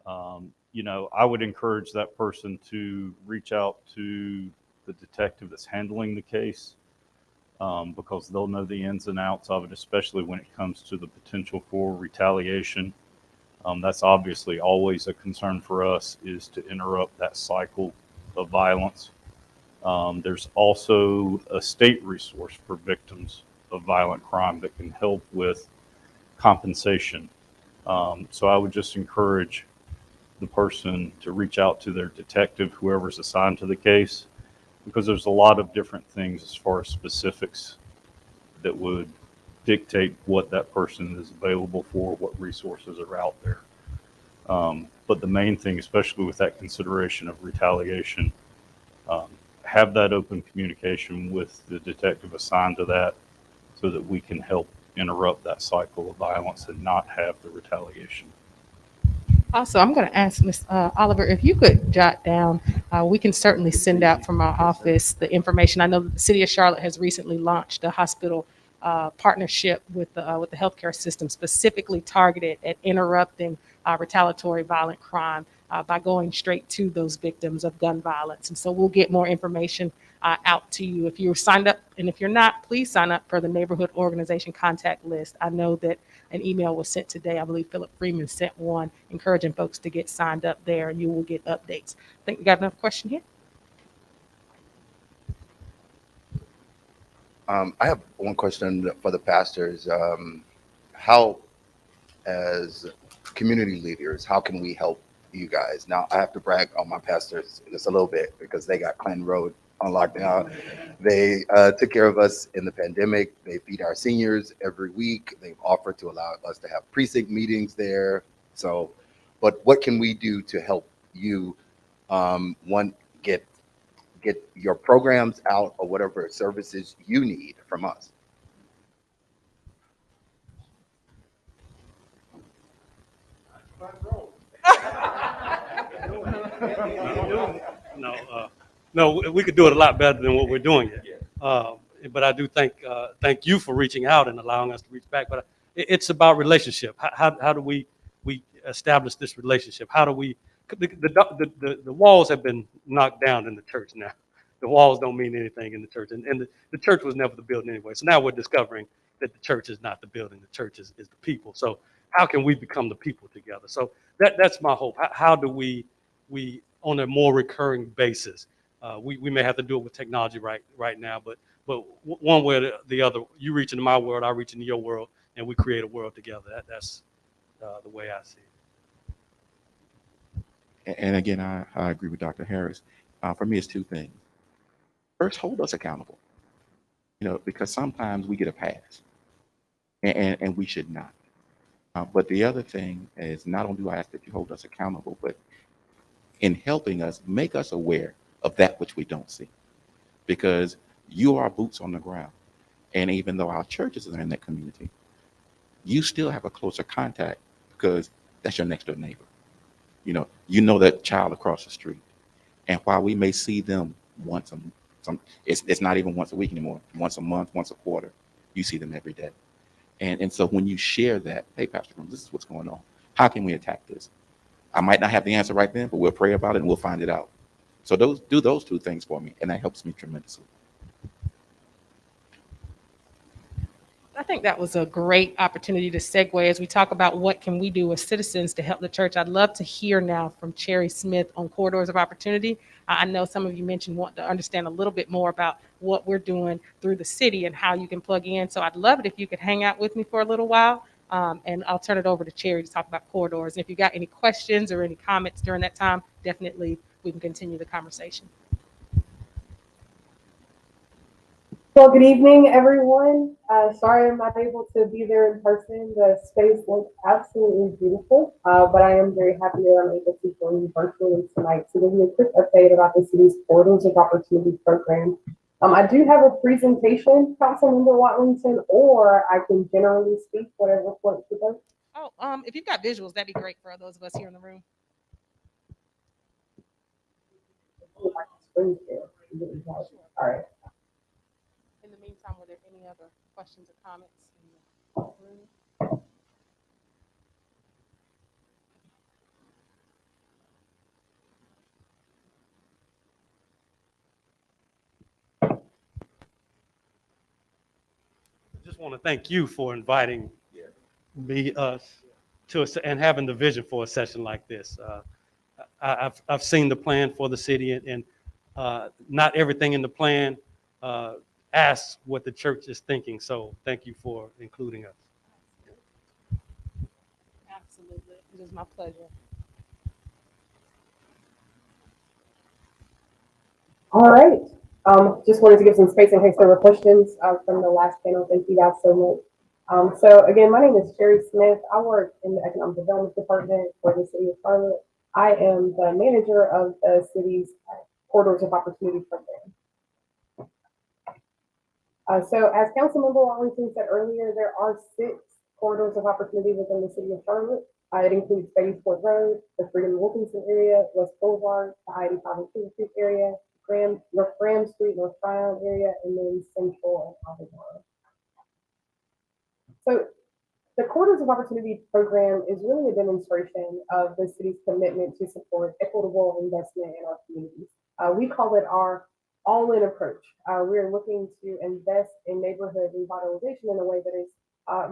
I would encourage that person to reach out to the detective that's handling the case, because they'll know the ins and outs of it, especially when it comes to the potential for retaliation. That's obviously always a concern for us, is to interrupt that cycle of violence. There's also a state resource for victims of violent crime that can help with compensation. So I would just encourage the person to reach out to their detective, whoever's assigned to the case, because there's a lot of different things as far as specifics that would dictate what that person is available for, what resources are out there. But the main thing, especially with that consideration of retaliation, have that open communication with the detective assigned to that, so that we can help interrupt that cycle of violence and not have the retaliation.
Also, I'm going to ask Ms. Oliver if you could jot down. We can certainly send out from our office the information. I know the City of Charlotte has recently launched a hospital partnership with the healthcare system, specifically targeted at interrupting retaliatory violent crime by going straight to those victims of gun violence. And so we'll get more information out to you if you're signed up, and if you're not, please sign up for the neighborhood organization contact list. I know that an email was sent today. I believe Philip Freeman sent one encouraging folks to get signed up there, and you will get updates. I think we got another question here.
I have one question for the pastors. How, as community leaders, how can we help you guys? Now, I have to brag on my pastors just a little bit, because they got Clinton Road on lockdown. They took care of us in the pandemic. They feed our seniors every week. They've offered to allow us to have precinct meetings there. So, but what can we do to help you, one, get your programs out, or whatever services you need from us?
No, we could do it a lot better than what we're doing here. But I do thank you for reaching out and allowing us to reach back. But it's about relationship. How do we establish this relationship? How do we? The walls have been knocked down in the church now. The walls don't mean anything in the church, and the church was never the building anyway. So now we're discovering that the church is not the building. The church is the people. So how can we become the people together? So that's my hope. How do we on a more recurring basis? We may have to do it with technology right now, but one way or the other, you reach into my world, I reach into your world, and we create a world together. That's the way I see it.
And again, I agree with Dr. Harris. For me, it's two things. First, hold us accountable. Because sometimes we get a pass, and we should not. But the other thing is, not only do I ask that you hold us accountable, but in helping us, make us aware of that which we don't see. Because you are boots on the ground. And even though our churches are in that community, you still have a closer contact, because that's your next door neighbor. You know that child across the street. And while we may see them once it's not even once a week anymore, once a month, once a quarter, you see them every day. And so when you share that, hey, Pastor Graham, this is what's going on. How can we attack this? I might not have the answer right then, but we'll pray about it and we'll find it out. So do those two things for me, and that helps me tremendously.
I think that was a great opportunity to segue as we talk about what can we do as citizens to help the church. I'd love to hear now from Cherry Smith on corridors of opportunity. I know some of you mentioned wanting to understand a little bit more about what we're doing through the city and how you can plug in. So I'd love it if you could hang out with me for a little while, and I'll turn it over to Cherry to talk about corridors. And if you got any questions or any comments during that time, definitely we can continue the conversation.
Well, good evening, everyone. Sorry I'm not able to be there in person. The space looks absolutely beautiful, but I am very happy that I'm able to join you virtually tonight to give you a quick update about the city's Corridors of Opportunity program. I do have a presentation, Councilmember Watlington, or I can generally speak, whatever floats your boat.
Oh, if you've got visuals, that'd be great for those of us here in the room.
All right.
In the meantime, were there any other questions or comments?
Just want to thank you for inviting us to and having the vision for a session like this. I've seen the plan for the city, and not everything in the plan asks what the church is thinking. So thank you for including us.
Absolutely. It is my pleasure.
All right. Just wanted to give some space in case there were questions from the last panel. Thank you guys so much. So again, my name is Sherry Smith. I work in the Economic Development Department for the City of Charlotte. I am the manager of the city's Corridors of Opportunity program. So as Councilmember Watlington said earlier, there are 6 corridors of opportunity within the City of Charlotte. It includes Beattysport Road, the Freedom Wilkinson area, West Boulevard, the I-85 and Cedar Creek area, North Graham Street, North Tryon area, and then Central and Albemarle. So the Corridors of Opportunity program is really a demonstration of the city's commitment to support equitable investment in our communities. We call it our all-in approach. We're looking to invest in neighborhood revitalization in a way that is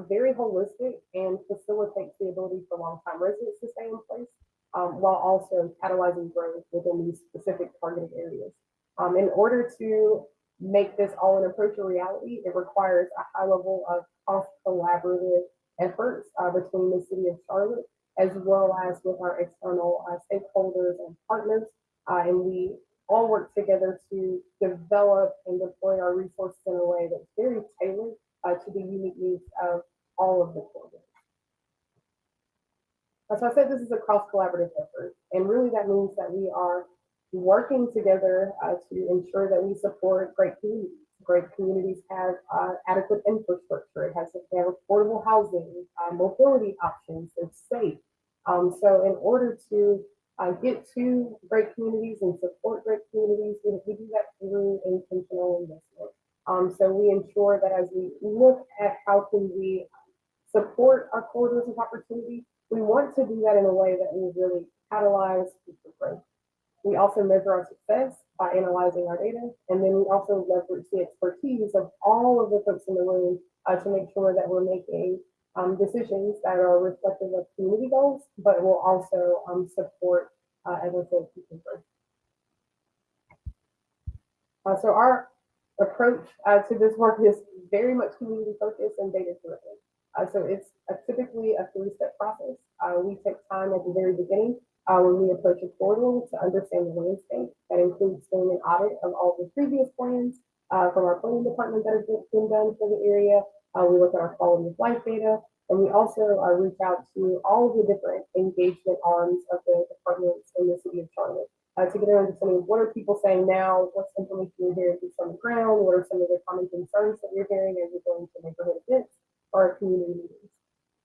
very holistic and facilitates the ability for long-time residents to stay in place, while also catalyzing growth within these specific targeted areas. In order to make this all-in approach a reality, it requires a high level of cross-collaborative efforts between the City of Charlotte as well as with our external stakeholders and partners. And we all work together to develop and deploy our resources in a way that's very tailored to the unique needs of all of the corridors. So I said this is a cross-collaborative effort, and really that means that we are working together to ensure that we support great communities. Great communities have adequate infrastructure. They have affordable housing, mobility options. They're safe. So in order to get to great communities and support great communities, we do that through intentional investment. So we ensure that as we look at how can we support our corridors of opportunity, we want to do that in a way that will really catalyze future growth. We also measure our success by analyzing our data, and then we also leverage the expertise of all of the folks in the room to make sure that we're making decisions that are reflective of community goals, but will also support, as I said, future growth. So our approach to this work is very much community focused and data driven. So it's typically a 3-step process. We take time at the very beginning when we approach a corridor to understand the landscape. That includes doing an audit of all the previous plans from our planning department that has been done for the area. We look at our quality of life data, and we also reach out to all of the different engagement arms of the departments in the City of Charlotte to get an understanding of what are people saying now, what's information you're hearing from the ground, what are some of the common concerns that you're hearing as you're going to neighborhood events or community meetings.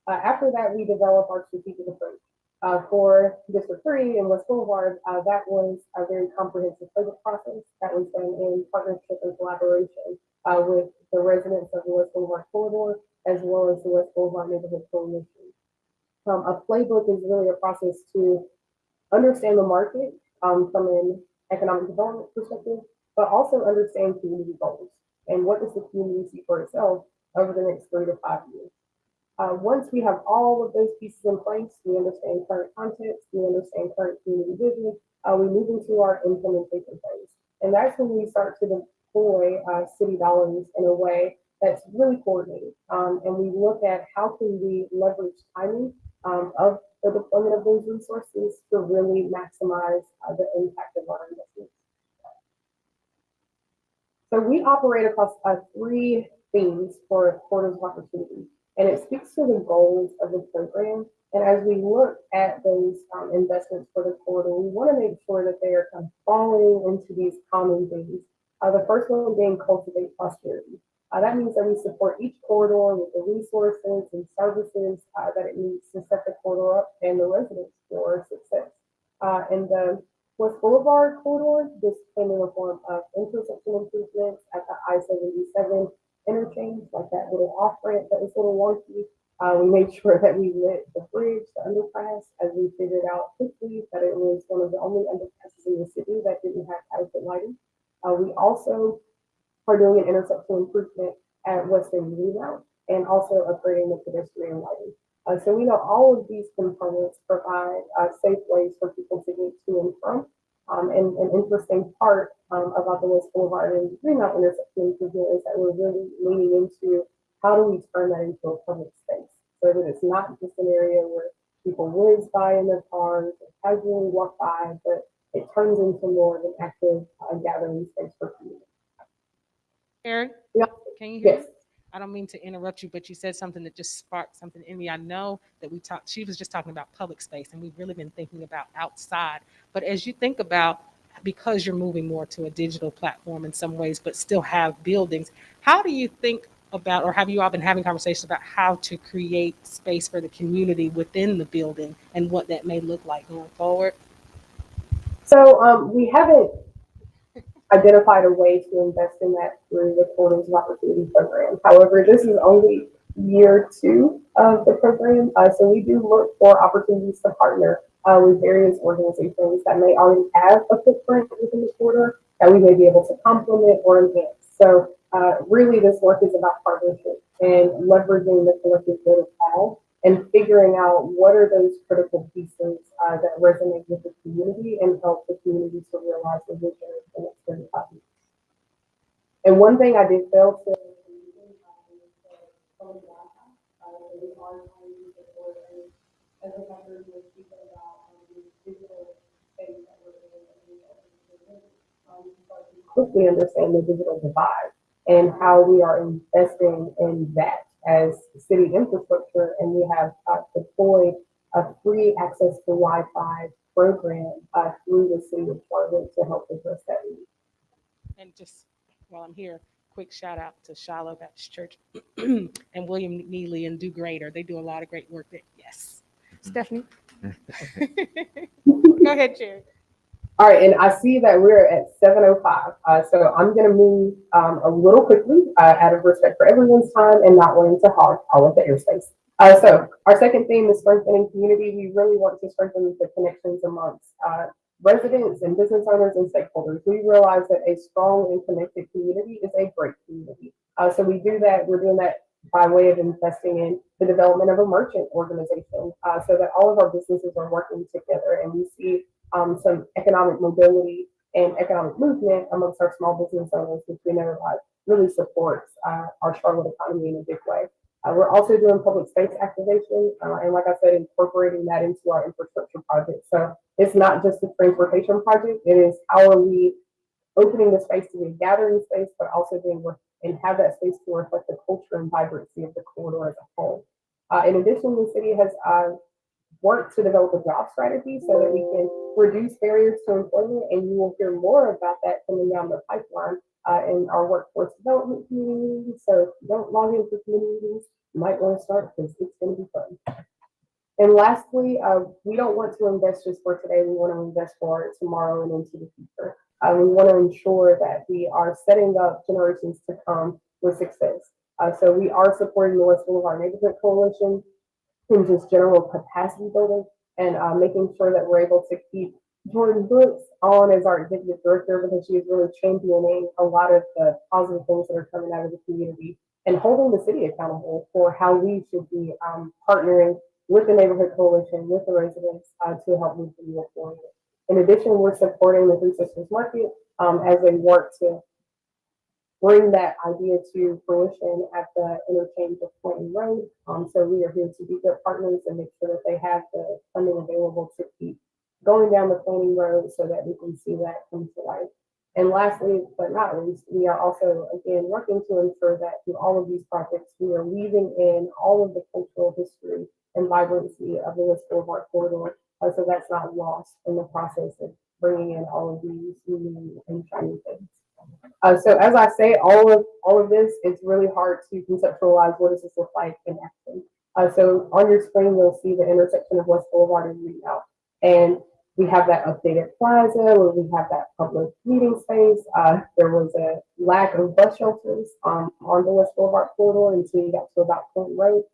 After that, we develop our strategic approach. For District 3 and West Boulevard, that was a very comprehensive project process that was done in partnership and collaboration with the residents of the West Boulevard corridor, as well as the West Boulevard Neighborhood Coalition. A playbook is really a process to understand the market from an economic development perspective, but also understand community goals and what does the community see for itself over the next 3 to 5 years. Once we have all of those pieces in place, we understand current context, we understand current community vision, we move into our implementation phase. And that's when we start to deploy city dollars in a way that's really coordinated. And we look at how can we leverage timing of the deployment of those resources to really maximize the impact of our investments. So we operate across 3 themes for corridors of opportunity, and it speaks to the goals of the program. And as we look at those investments for the corridor, we want to make sure that they are kind of falling into these common themes. The first one being cultivate prosperity. That means that we support each corridor with the resources and services that it needs to set the corridor up and the residents for success. And the West Boulevard corridor, this came in the form of intersection improvements at the I-77 interchange, like that little off ramp that was a little wonky. We made sure that we lit the bridge, the underpass, as we figured out quickly that it was one of the only underpasses in the city that didn't have adequate lighting. We also are doing an intersection improvement at Western Reroute and also upgrading the pedestrian lighting. So we know all of these components provide safe ways for people to get to and from. And an interesting part about the West Boulevard and Greenmount intersection improvement is that we're really leaning into how do we turn that into a public space so that it's not just an area where people whiz by in their cars or casually walk by, but it turns into more of an active gathering space for community.
Karen,
Yeah.
can you hear
Yes.
me? I don't mean to interrupt you, but you said something that just sparked something in me. I know that we talked, she was just talking about public space, and we've really been thinking about outside. But as you think about, because you're moving more to a digital platform in some ways, but still have buildings, how do you think about, or have you all been having conversations about how to create space for the community within the building and what that may look like going forward?
So we haven't identified a way to invest in that through the Children's Opportunity Program. However, this is only year 2 of the program, so we do look for opportunities to partner with various organizations that may already have a footprint within the quarter that we may be able to complement or enhance. So really this work is about partnership and leveraging the collective good of all and figuring out what are those critical pieces that resonate with the community and help the community to realize the vision of the next 35 years. And one thing I did fail to as a member was speaking about the digital space that we're in, start to quickly understand the digital divide and how we are investing in that as city infrastructure. And we have deployed a free access to Wi-Fi program through the city of Charlotte to help address that need.
And just while I'm here, quick shout out to Shiloh Baptist Church and William Neely and Do Greater. They do a lot of great work there. Yes. Stephanie. Go ahead, Jerry.
All right, and I see that we're at 7:05, so I'm going to move a little quickly out of respect for everyone's time and not wanting to hog all of the airspace. So our second theme is strengthening community. We really want to strengthen the connections amongst residents and business owners and stakeholders. We realize that a strong and connected community is a great community. So we do that. We're doing that by way of investing in the development of a merchant organization so that all of our businesses are working together and we see some economic mobility and economic movement amongst our small business owners, which we know really supports our Charlotte economy in a big way. We're also doing public space activation, and like I said, incorporating that into our infrastructure project. So it's not just a transportation project, it is how are we opening the space to be a gathering space, but also being and have that space to reflect the culture and vibrancy of the corridor as a whole. In addition, the city has work to develop a job strategy so that we can reduce barriers to employment, and you will hear more about that coming down the pipeline in our workforce development community. So if you don't log into community meetings, you might want to start because it's going to be fun. And lastly, we don't want to invest just for today. We want to invest for tomorrow and into the future. We want to ensure that we are setting up generations to come with success. So we are supporting the West Boulevard Neighborhood Coalition in just general capacity building and making sure that we're able to keep Jordan Brooks on as our executive director because she is really championing a lot of the positive things that are coming out of the community and holding the city accountable for how we should be partnering with the neighborhood coalition, with the residents to help move the needle forward. In addition, we're supporting the Three Sisters Market as they work to bring that idea to fruition at the interchange of Clinton Road. So we are here to be good partners and make sure that they have the funding available to keep going down the planning road so that we can see that come to life. And lastly, but not least, we are also, again, working to ensure that through all of these projects, we are weaving in all of the cultural history and vibrancy of the West Boulevard corridor. So that's not lost in the process of bringing in all of these new and shiny things. So as I say, all of this, it's really hard to conceptualize what does this look like in action. So on your screen, you'll see the intersection of West Boulevard and Readout. And We have that updated plaza where we have that public meeting space. There was a lack of bus shelters on the West Boulevard corridor until you got to about Clinton Road.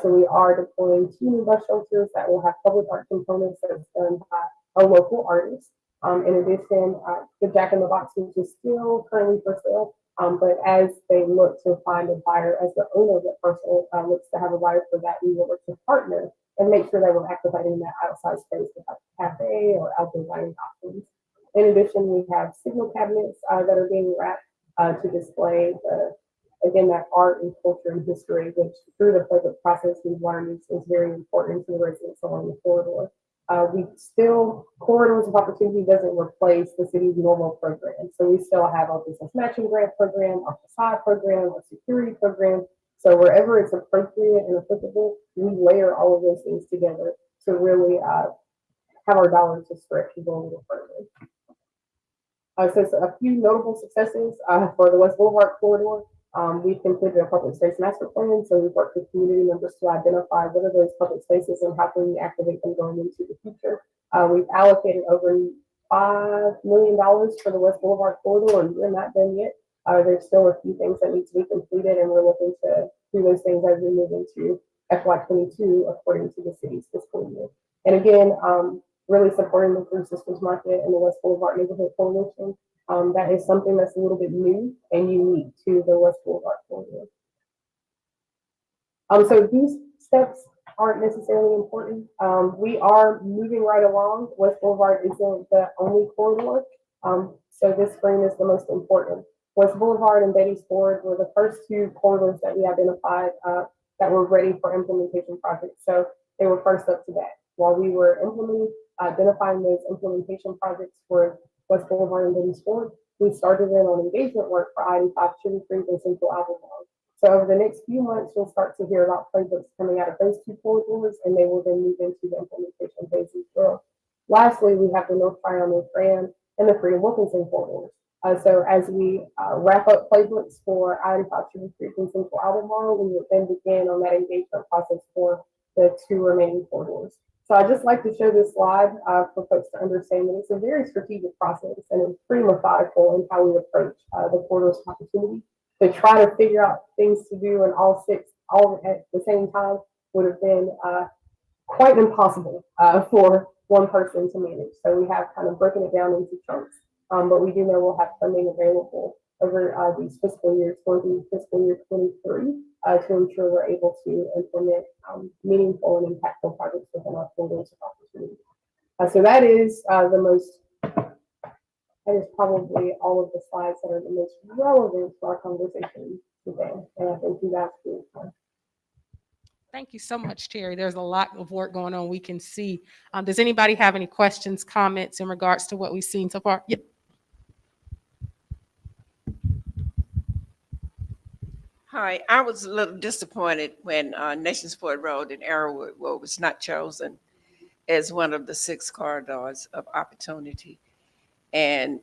So we are deploying 2 new bus shelters that will have public art components that's done by a local artist. In addition, the Jack in the Box, which is still currently for sale, but as they look to find a buyer, as the owner of that parcel looks to have a buyer for that, we will look to partner and make sure that we're activating that outside space with like a cafe or outdoor dining options. In addition, we have signal cabinets that are being wrapped to display again, that art and culture and history, which through the public process we've learned is very important to the residents along the corridor. We still, Corridors of Opportunity doesn't replace the city's normal programs. So we still have our business matching grant program, our facade program, our security program. So wherever it's appropriate and applicable, we layer all of those things together to really have our dollars to stretch and go a little further. So a few notable successes for the West Boulevard corridor. We've completed a public space master plan, so we've worked with community members to identify what are those public spaces and how can we activate them going into the future. We've allocated over $5 million for the West Boulevard corridor, and we're not done yet. There's still a few things that need to be completed, and we're looking to do those things as we move into FY22 according to the city's fiscal year. And again, really supporting the Three Sisters Market and the West Boulevard Neighborhood Coalition. That is something that's a little bit new and unique to the West Boulevard corridor. So these steps aren't necessarily important. We are moving right along. West Boulevard isn't the only corridor. So this screen is the most important. West Boulevard and Beatty's Ford were the first 2 corridors that we identified that were ready for implementation projects. So they were first up to bat. While we were identifying those implementation projects for West Boulevard and Beatty's Ford, we started in on engagement work for I-85 Sugar Creek and Central Albemarle. So over the next few months, you'll start to hear about playbooks coming out of those 2 corridors, and they will then move into the implementation phase as well. Lastly, we have the North Tryon and Fran and the Freedom Wilkinson corridors. So as we wrap up playbooks for I-85 Sugar Creek and Central Albemarle, we will then begin on that engagement process for the 2 remaining corridors. So I just like to show this slide for folks to understand that it's a very strategic process and it's pretty methodical in how we approach the corridors of opportunity. To try to figure out things to do in all 6 all at the same time would have been quite impossible for one person to manage. So we have kind of broken it down into chunks, but we do know we'll have funding available over these fiscal years, going through fiscal year 23, to ensure we're able to implement meaningful and impactful projects within our corridors of opportunity. So that is that is probably all of the slides that are the most relevant to our conversation today. And I thank you guys for your time.
Thank you so much, Terry. There's a lot of work going on. We can see. Does anybody have any questions, comments in regards to what we've seen so far? Yep.
Hi, I was a little disappointed when Nations Ford Road in Arrowwood was not chosen as one of the 6 corridors of opportunity. And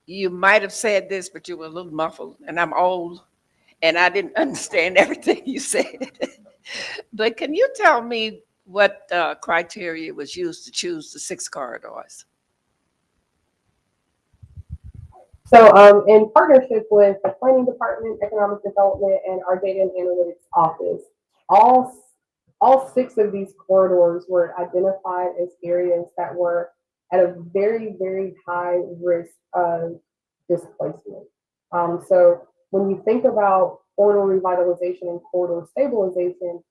you might have said this, but you were a little muffled, and I'm old, and I didn't understand everything you said. But can you tell me what criteria was used to choose the 6 corridors?
So in partnership with the Planning Department, Economic Development, and our Data and Analytics Office, all 6 of these corridors were identified as areas that were at a very, very high risk of displacement. So when you think about corridor revitalization and corridor stabilization,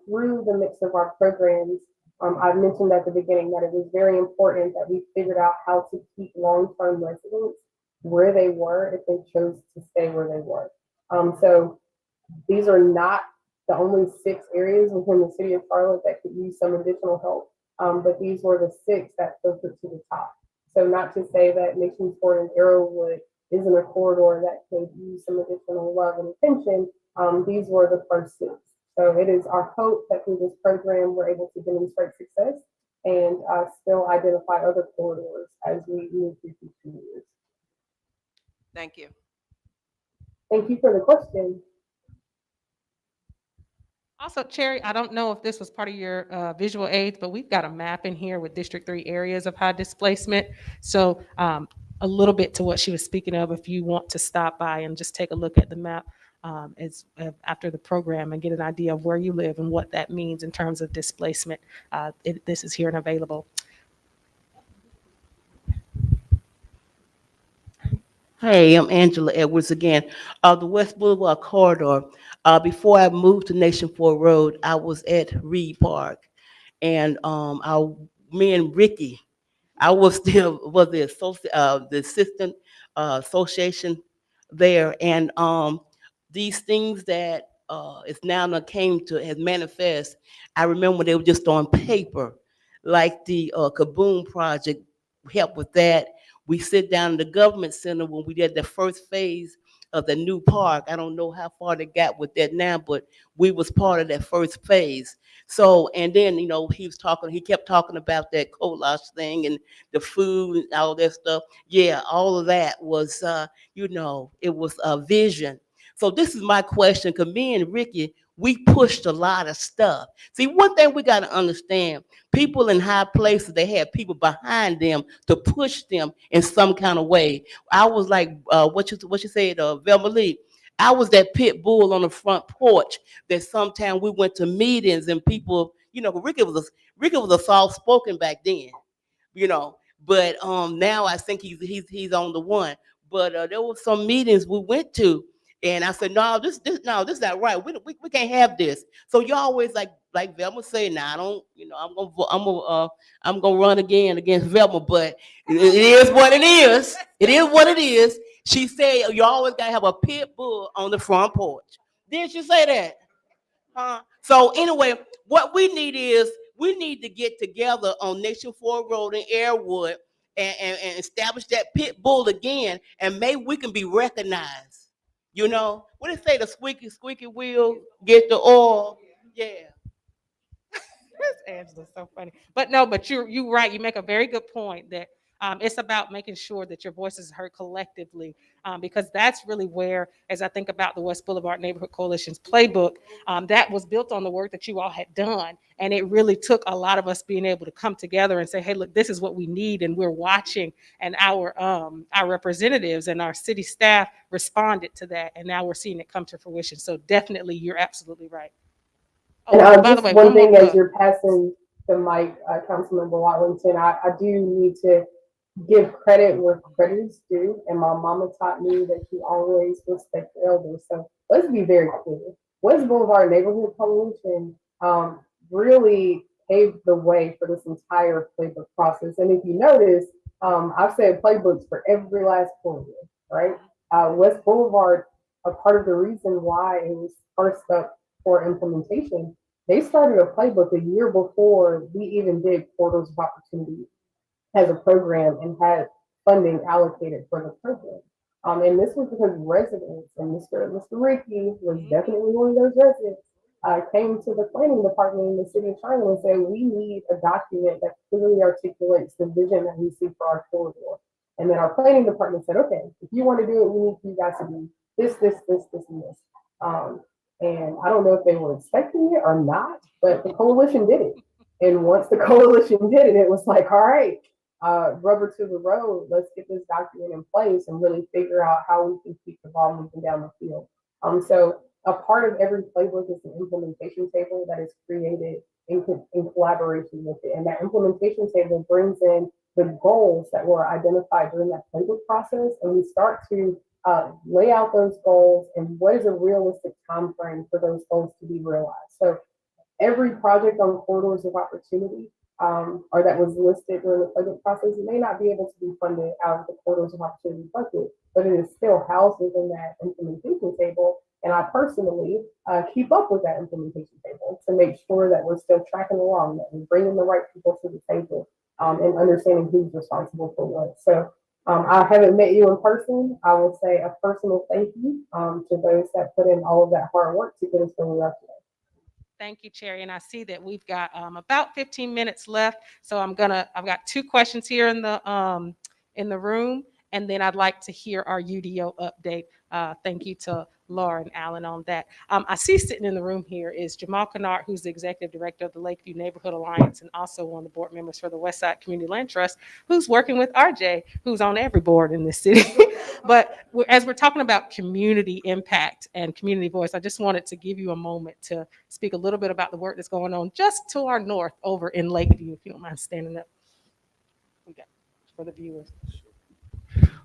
through the mix of our programs, I've mentioned at the beginning that it was very important that we figured out how to keep long-term residents where they were if they chose to stay where they were. So these are not the only 6 areas within the city of Charlotte that could use some additional help, but these were the 6 that filtered to the top. So not to say that Nations Ford and Arrowwood isn't a corridor that could use some additional love and attention. These were the first 6. So it is our hope that through this program we're able to demonstrate success and still identify other corridors as we move through future years.
Thank you.
Thank you for the question.
Also, Cherry, I don't know if this was part of your visual aids, but we've got a map in here with District 3 areas of high displacement. So a little bit to what she was speaking of, if you want to stop by and just take a look at the map after the program and get an idea of where you live and what that means in terms of displacement, this is here and available.
Hey, I'm Angela Edwards again. The West Boulevard corridor. Before I moved to Nation Ford Road, I was at Reed Park, and me and Ricky, I was still was the assistant association there, and these things that is now that came to has manifest. I remember when they were just on paper, like the Kaboom project helped with that. We sit down in the government center when we did the first phase of the new park. I don't know how far they got with that now, but we was part of that first phase. So, and then, he kept talking about that collage thing and the food and all that stuff. Yeah, all of that was, it was a vision. So this is my question, because me and Ricky, we pushed a lot of stuff. See, one thing we got to understand, people in high places, they have people behind them to push them in some kind of way. I was like, what you said, Velma Lee, I was that pit bull on the front porch that sometimes we went to meetings and people, Ricky was a soft spoken back then, you know. But now I think he's on the one. But there were some meetings we went to, and I said, no, this not right. We can't have this. So you always like Velma say, now I don't, I'm gonna run again against Velma, but it is what it is. It is what it is. She said you always gotta have a pit bull on the front porch. Didn't she say that? So anyway, what we need to get together on Nation Ford Road in Airwood and establish that pit bull again, and maybe we can be recognized. What they say, the squeaky wheel get the oil. Yeah.
Angela's so funny. But no, but you're right. You make a very good point that it's about making sure that your voice is heard collectively, because that's really where, as I think about the West Boulevard Neighborhood Coalition's playbook, that was built on the work that you all had done, and it really took a lot of us being able to come together and say, "Hey, look, this is what we need," and we're watching, and our representatives and our city staff responded to that, and now we're seeing it come to fruition. So definitely, you're absolutely right.
And
Oh, by the
just
way,
one
one more.
thing as you're passing the mic, Councilmember Watlington, I do need to give credit where credit is due. And my mama taught me that you always respect the elders. So let's be very clear. West Boulevard Neighborhood Coalition really paved the way for this entire playbook process. And if you notice, I've said playbooks for every last corner, right? West Boulevard, a part of the reason why it was first up for implementation, they started a playbook a year before we even did Portals of Opportunity as a program and had funding allocated for the program. And this was because residents, and Mr. Ricky was definitely one of those residents, came to the planning department in the city of China and said, we need a document that clearly articulates the vision that we see for our corridor. And then our planning department said, okay, if you want to do it, we need you guys to do this, and this. And I don't know if they were expecting it or not, but the coalition did it. And once the coalition did it, it was like, all right, rubber to the road. Let's get this document in place and really figure out how we can keep the ball moving down the field. So a part of every playbook is an implementation table that is created in collaboration with it. And that implementation table brings in the goals that were identified during that playbook process. And we start to lay out those goals and what is a realistic time frame for those goals to be realized. So every project on corridors of opportunity or that was listed during the budget process, it may not be able to be funded out of the corridors of opportunity budget, but it is still housed within that implementation table. And I personally keep up with that implementation table to make sure that we're still tracking along, that we're bringing the right people to the table and understanding who's responsible for what. So I haven't met you in person. I will say a personal thank you to those that put in all of that hard work to get us where we are today.
Thank you, Cherry. And I see that we've got about 15 minutes left. So I've got two questions here in the room, and then I'd like to hear our UDO update Thank you to Laura and Alan on that. I see sitting in the room here is Jamal Kennard, who's the Executive Director of the Lakeview Neighborhood Alliance and also one of the board members for the Westside Community Land Trust, who's working with RJ, who's on every board in this city. But as we're talking about community impact and community voice, I just wanted to give you a moment to speak a little bit about the work that's going on just to our north over in Lakeview, if you don't mind standing up. We got for the viewers.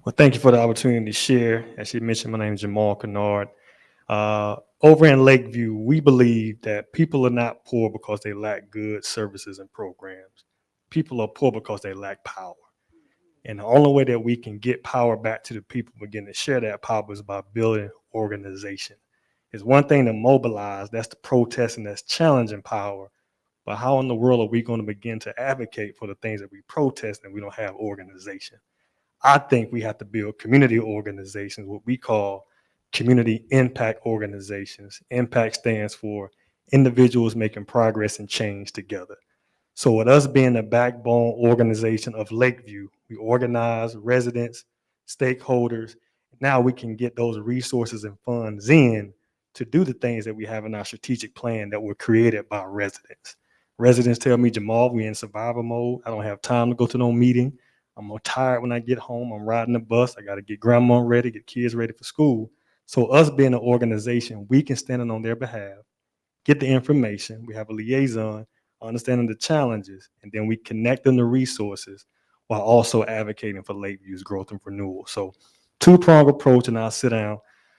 Well, thank you for the opportunity to share. As you mentioned, my name is Jamal Kennard. Over in Lakeview, we believe that people are not poor because they lack good services and programs. People are poor because they lack power. And the only way that we can get power back to the people, begin to share that power, is by building organization. It's one thing to mobilize, that's the protesting, that's challenging power. But how in the world are we going to begin to advocate for the things that we protest and we don't have organization? I think we have to build community organizations, what we call community impact organizations. Impact stands for individuals making progress and change together. So with us being the backbone organization of Lakeview, we organize residents, stakeholders. Now we can get those resources and funds in to do the things that we have in our strategic plan that were created by residents. Residents tell me, Jamal, we in survival mode. I don't have time to go to no meeting. I'm tired when I get home. I'm riding the bus. I got to get grandma ready, get kids ready for school. So us being an organization, we can stand in on their behalf, get the information. We have a liaison, understanding the challenges, and then we connect them to resources while also advocating for Lakeview's growth and renewal. So two-pronged approach, and I'll sit down.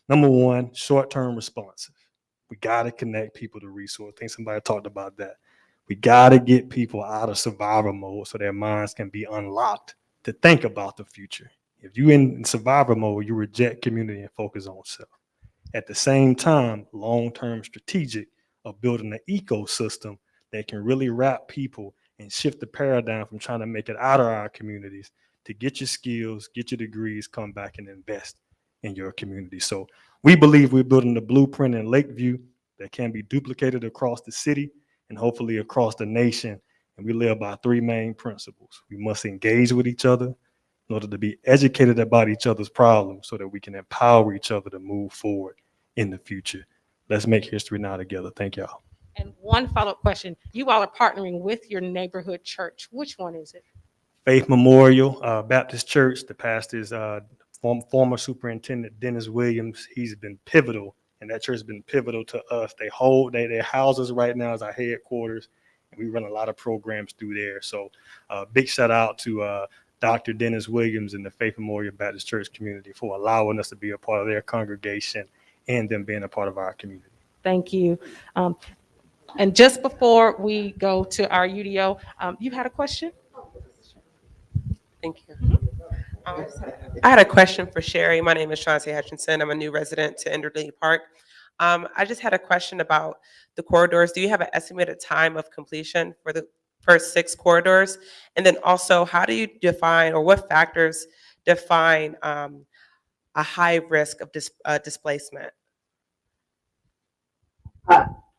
Number one, short-term responses. We got to connect people to resources. I think somebody talked about that. We got to get people out of survival mode so their minds can be unlocked to think about the future. If you're in survival mode, you reject community and focus on self. At the same time, long-term strategic of building an ecosystem that can really wrap people and shift the paradigm from trying to make it out of our communities to get your skills, get your degrees, come back and invest in your community. So we believe we're building the blueprint in Lakeview that can be duplicated across the city and hopefully across the nation. And we live by three main principles. We must engage with each other in order to be educated about each other's problems so that we can empower each other to move forward in the future. Let's make history now together. Thank y'all.
And one follow-up question. You all are partnering with your neighborhood church. Which one is it?
Faith Memorial Baptist Church. The pastor is former superintendent Dennis Williams. He's been pivotal, and that church has been pivotal to us. They house us right now as our headquarters, and we run a lot of programs through there. So big shout out to Dr. Dennis Williams and the Faith Memorial Baptist Church community for allowing us to be a part of their congregation and them being a part of our community.
Thank you. And just before we go to our UDO, you had a question?
Thank you. I had a question for Sherry. My name is Chauncey Hutchinson. I'm a new resident to Enderley Park. I just had a question about the corridors. Do you have an estimated time of completion for the first 6 corridors? And then also, how do you define, or what factors define a high risk of displacement?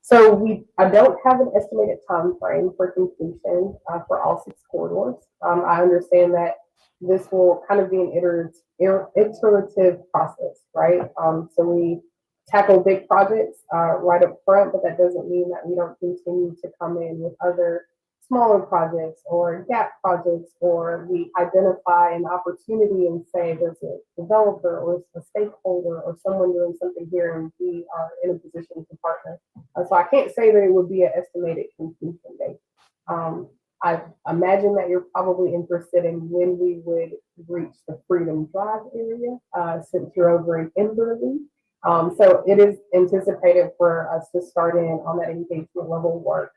So I don't have an estimated time frame for completion for all 6 corridors. I understand that this will kind of be an iterative process, right? So we tackle big projects right up front, but that doesn't mean that we don't continue to come in with other smaller projects or gap projects, or we identify an opportunity and say there's a developer or a stakeholder or someone doing something here and we are in a position to partner. So I can't say that it would be an estimated completion date. I imagine that you're probably interested in when we would reach the Freedom Drive area, since you're over in Emberley. So it is anticipated for us to start in on that engagement level work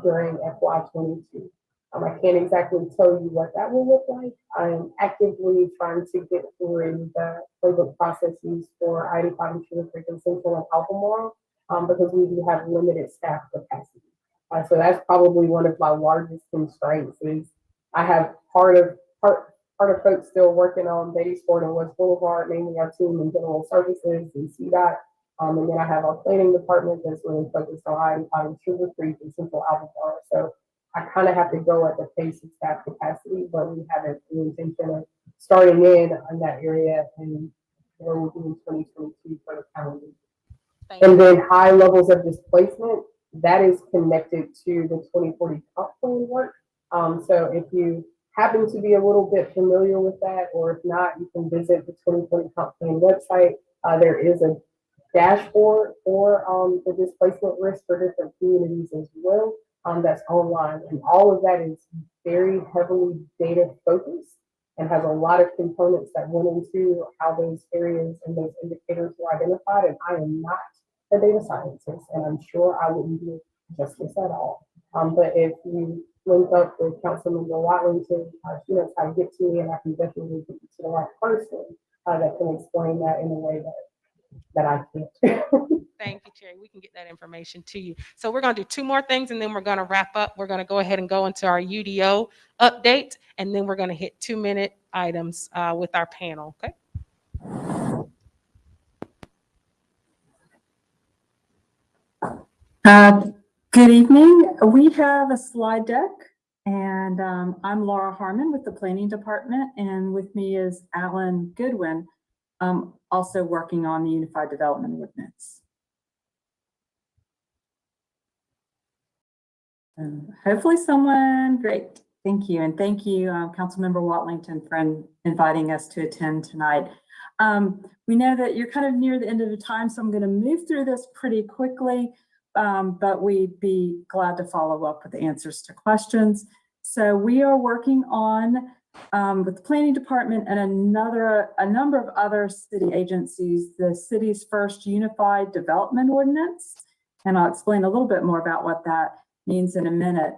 during FY22. I can't exactly tell you what that will look like. I'm actively trying to get through the playbook processes for I-85 Sugar Creek and Central and Albemarle, because we do have limited staff capacity. So that's probably one of my largest constraints is I have part of folks still working on Beatty Sport and West Boulevard, mainly our team in general services and CDOT. And then I have our planning department that's really focused on I-85 Sugar Creek and Central Albemarle. So I kind of have to go at the pace of staff capacity, but we have an intention of starting in that area and there will be in 2022 for the calendar. And then high levels of displacement, that is connected to the 2040 comp plan work. So if you happen to be a little bit familiar with that, or if not, you can visit the 2040 comp plan website. There is a dashboard for the displacement risk for different communities as well. That's online, and all of that is very heavily data focused and has a lot of components that went into how those areas and those indicators were identified. And I am not a data scientist, and I'm sure I wouldn't do it justice at all. But if you link up with Councilmember Watlington, she knows how to get to me, and I can definitely get you to the right person that can explain that in a way that I can't.
Thank you, Terry. We can get that information to you. So we're going to do two more things, and then we're going to wrap up. We're going to go ahead and go into our UDO update, and then we're going to hit 2-minute items with our panel. Okay.
Good evening. We have a slide deck, and I'm Laura Harmon with the Planning Department, and with me is Alan Goodwin, also working on the Unified Development Ordinance. Hopefully someone, great. Thank you. And thank you, Councilmember Watlington, for inviting us to attend tonight. We know that you're kind of near the end of the time, so I'm going to move through this pretty quickly, but we'd be glad to follow up with answers to questions. So we are working on, with the Planning Department and a number of other city agencies, the city's first Unified Development Ordinance. And I'll explain a little bit more about what that means in a minute.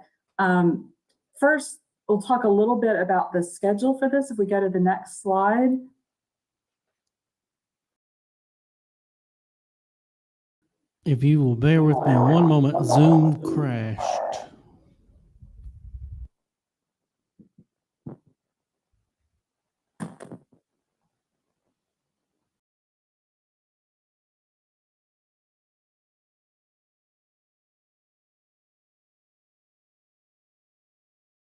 First, we'll talk a little bit about the schedule for this. If we go to the next slide.
If you will bear with me one moment, Zoom crashed.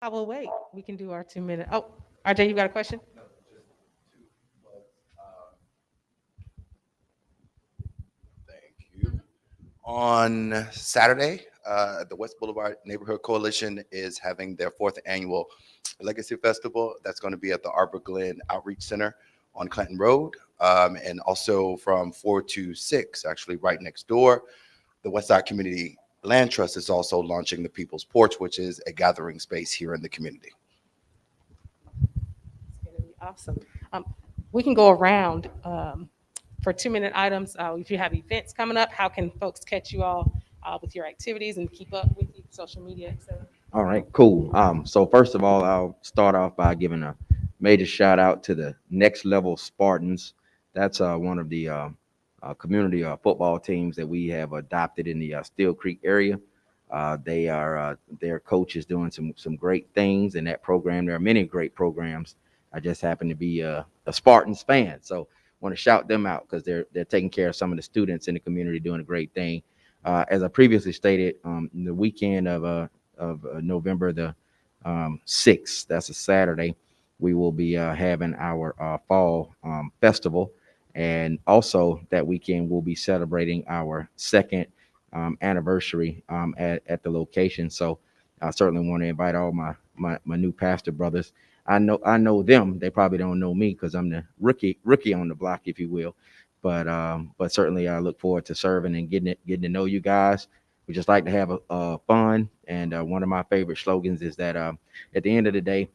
I will wait. We can do our 2-minute. Oh, RJ, you got a question?
On Saturday, the West Boulevard Neighborhood Coalition is having their 4th annual Legacy Festival. That's going to be at the Arbor Glen Outreach Center on Clinton Road. And also from 4 to 6, actually right next door, the Westside Community Land Trust is also launching the People's Porch, which is a gathering space here in the community.
It's going to be awesome. We can go around for 2-minute items. If you have events coming up, how can folks catch you all with your activities and keep up with you, social media, etc.?
All right, cool. So first of all, I'll start off by giving a major shout out to the Next Level Spartans. That's one of the community football teams that we have adopted in the Steel Creek area. They are their coach is doing some great things in that program. There are many great programs. I just happen to be a Spartans fan, so want to shout them out because they're taking care of some of the students in the community, doing a great thing. As I previously stated, the weekend of November the 6th, that's a Saturday, we will be having our fall festival. And also that weekend, we'll be celebrating our 2nd anniversary at the location. So I certainly want to invite all my new pastor brothers. I know them. They probably don't know me because I'm the rookie on the block, if you will. But certainly I look forward to serving and getting to know you guys. We just like to have fun. And one of my favorite slogans is that at the end of the day,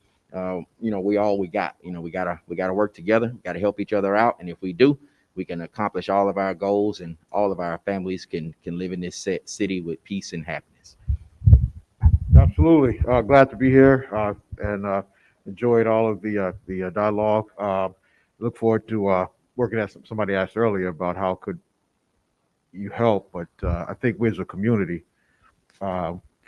we all we got. We gotta work together. We gotta help each other out. And if we do, we can accomplish all of our goals, and all of our families can live in this city with peace and happiness.
Absolutely. Glad to be here and enjoyed all of the dialogue. Look forward to working at somebody asked earlier about how could you help, but I think we as a community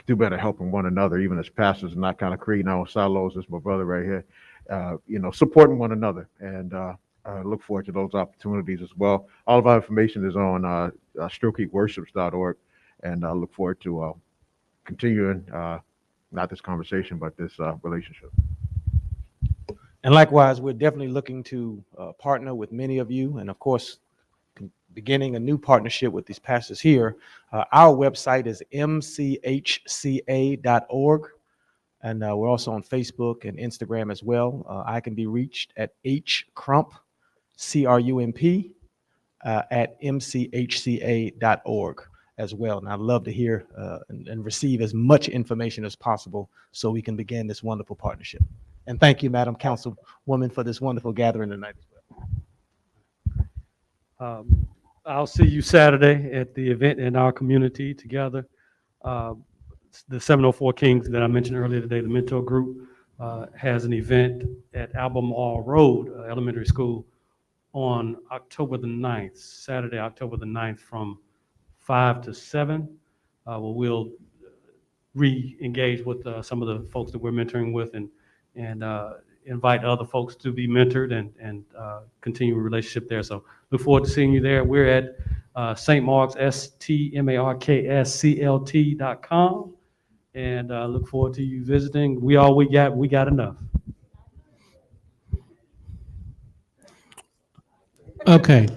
do better helping one another, even as pastors, and not kind of creating our own silos. This is my brother right here. Supporting one another, and look forward to those opportunities as well. All of our information is on SteelCreekWorships.org, and I look forward to continuing not this conversation, but this relationship.
And likewise, we're definitely looking to partner with many of you, and of course, beginning a new partnership with these pastors here. Our website is mchca.org, and we're also on Facebook and Instagram as well. I can be reached at hcrump, C-R-U-M-P, at mchca.org as well. And I'd love to hear and receive as much information as possible so we can begin this wonderful partnership. And thank you, Madam Councilwoman, for this wonderful gathering tonight as well.
I'll see you Saturday at the event in our community together. The 704 Kings that I mentioned earlier today, the Mentor Group, has an event at Albemarle Road Elementary School on October the 9th, Saturday, October the 9th from 5 to 7. Where we'll re-engage with some of the folks that we're mentoring with and invite other folks to be mentored and continue a relationship there. So look forward to seeing you there. We're at St. Mark's, STMARKSCLT.com, and look forward to you visiting. We got enough.
Okay.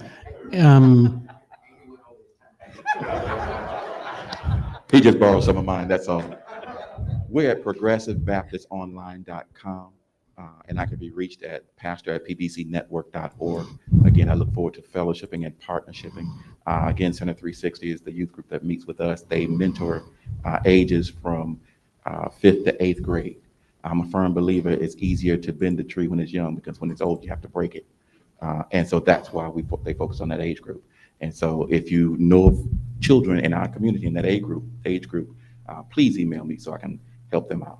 He just borrowed some of mine, that's all. We're at progressivebaptistonline.com, and I can be reached at pastor@pbcnetwork.org. Again, I look forward to fellowshipping and partnershiping. Again, Center 360 is the youth group that meets with us. They mentor ages from 5th to 8th grade. I'm a firm believer it's easier to bend the tree when it's young, because when it's old, you have to break it. And so that's why they focus on that age group. And so if you know of children in our community in that age group, please email me so I can help them out.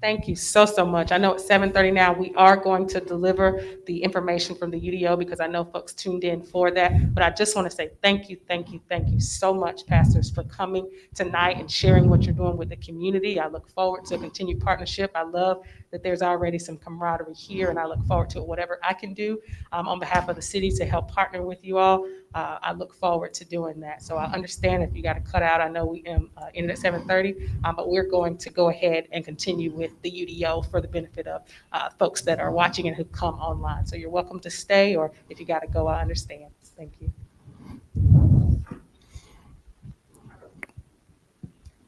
Thank you so much. I know it's 7:30 now. We are going to deliver the information from the UDO because I know folks tuned in for that. But I just want to say thank you so much, pastors, for coming tonight and sharing what you're doing with the community. I look forward to a continued partnership. I love that there's already some camaraderie here, and I look forward to whatever I can do on behalf of the city to help partner with you all. I look forward to doing that. So I understand if you got to cut out. I know we ended at 7:30, but we're going to go ahead and continue with the UDO for the benefit of folks that are watching and who come online. So you're welcome to stay, or if you got to go, I understand. Thank you.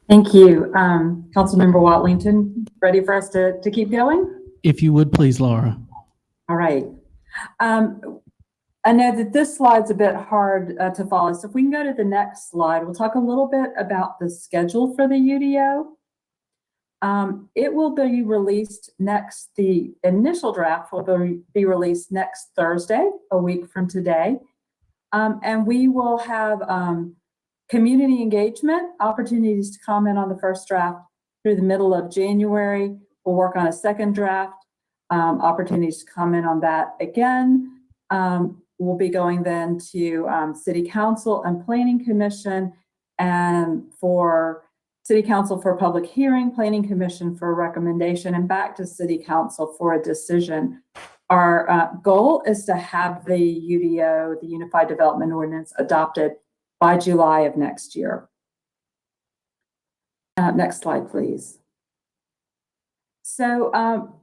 Thank you. Councilmember Watlington, ready for us to keep going?
If you would, please, Laura.
All right. I know that this slide's a bit hard to follow, so if we can go to the next slide, we'll talk a little bit about the schedule for the UDO. It will be released the initial draft will be released next Thursday, a week from today. And we will have community engagement, opportunities to comment on the first draft through the middle of January. We'll work on a second draft, opportunities to comment on that again. We'll be going then to City Council and Planning Commission, and for City Council for public hearing, Planning Commission for a recommendation, and back to City Council for a decision. Our goal is to have the UDO, the Unified Development Ordinance, adopted by July of next year. Next slide, please. So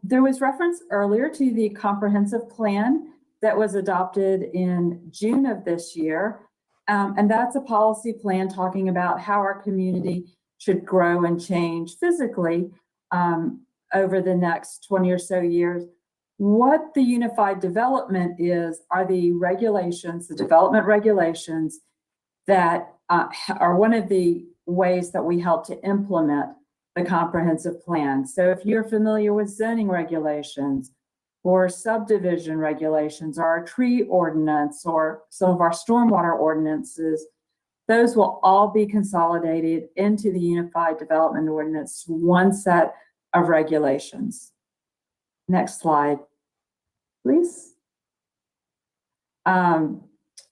there was reference earlier to the comprehensive plan that was adopted in June of this year. And that's a policy plan talking about how our community should grow and change physically over the next 20 or so years. What the unified development are the regulations, the development regulations that are one of the ways that we help to implement the comprehensive plan. So if you're familiar with zoning regulations or subdivision regulations or our tree ordinance or some of our stormwater ordinances, those will all be consolidated into the Unified Development Ordinance, one set of regulations. Next slide, please.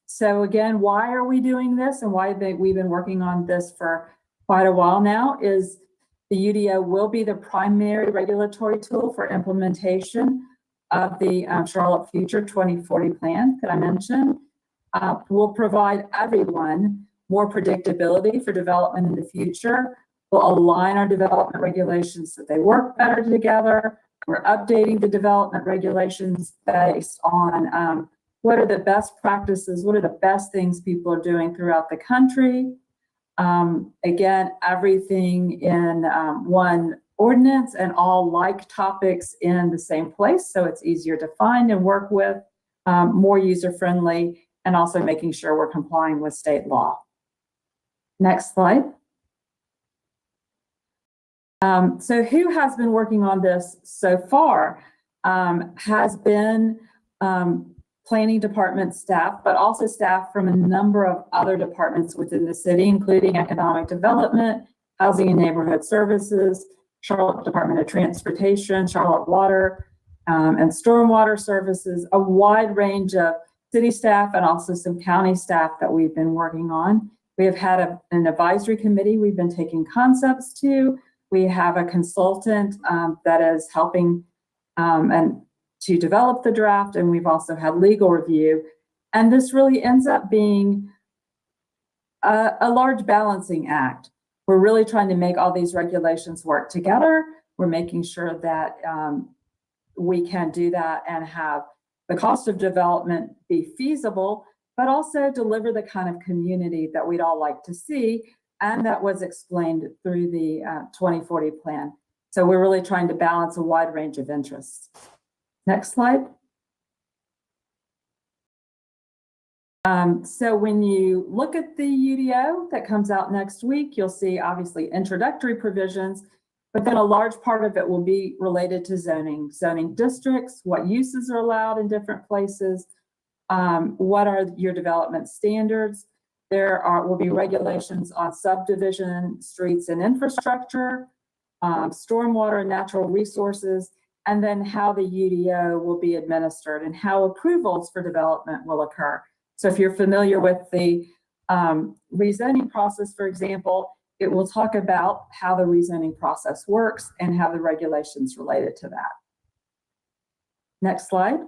So again, why are we doing this and why we've been working on this for quite a while now is the UDO will be the primary regulatory tool for implementation of the Charlotte Future 2040 plan that I mentioned. Will provide everyone more predictability for development in the future, will align our development regulations so they work better together, We're updating the development regulations based on what are the best practices, what are the best things people are doing throughout the country. Again, everything in one ordinance and all like topics in the same place, so it's easier to find and work with, more user-friendly, and also making sure we're complying with state law. Next slide. So who has been working on this so far has been planning department staff, but also staff from a number of other departments within the city, including economic development, housing and neighborhood services, Charlotte Department of Transportation, Charlotte Water, and stormwater services, a wide range of city staff and also some county staff that we've been working on. We have had an advisory committee we've been taking concepts to. We have a consultant that is helping and to develop the draft, and we've also had legal review. And this really ends up being a large balancing act. We're really trying to make all these regulations work together. We're making sure that we can do that and have the cost of development be feasible, but also deliver the kind of community that we'd all like to see, and that was explained through the 2040 plan. So we're really trying to balance a wide range of interests. Next slide. So when you look at the UDO that comes out next week, you'll see obviously introductory provisions, but then a large part of it will be related to zoning districts, what uses are allowed in different places, what are your development standards. There will be regulations on subdivision, streets and infrastructure, stormwater and natural resources, and then how the UDO will be administered and how approvals for development will occur. So if you're familiar with the rezoning process, for example, it will talk about how the rezoning process works and how the regulations related to that. Next slide.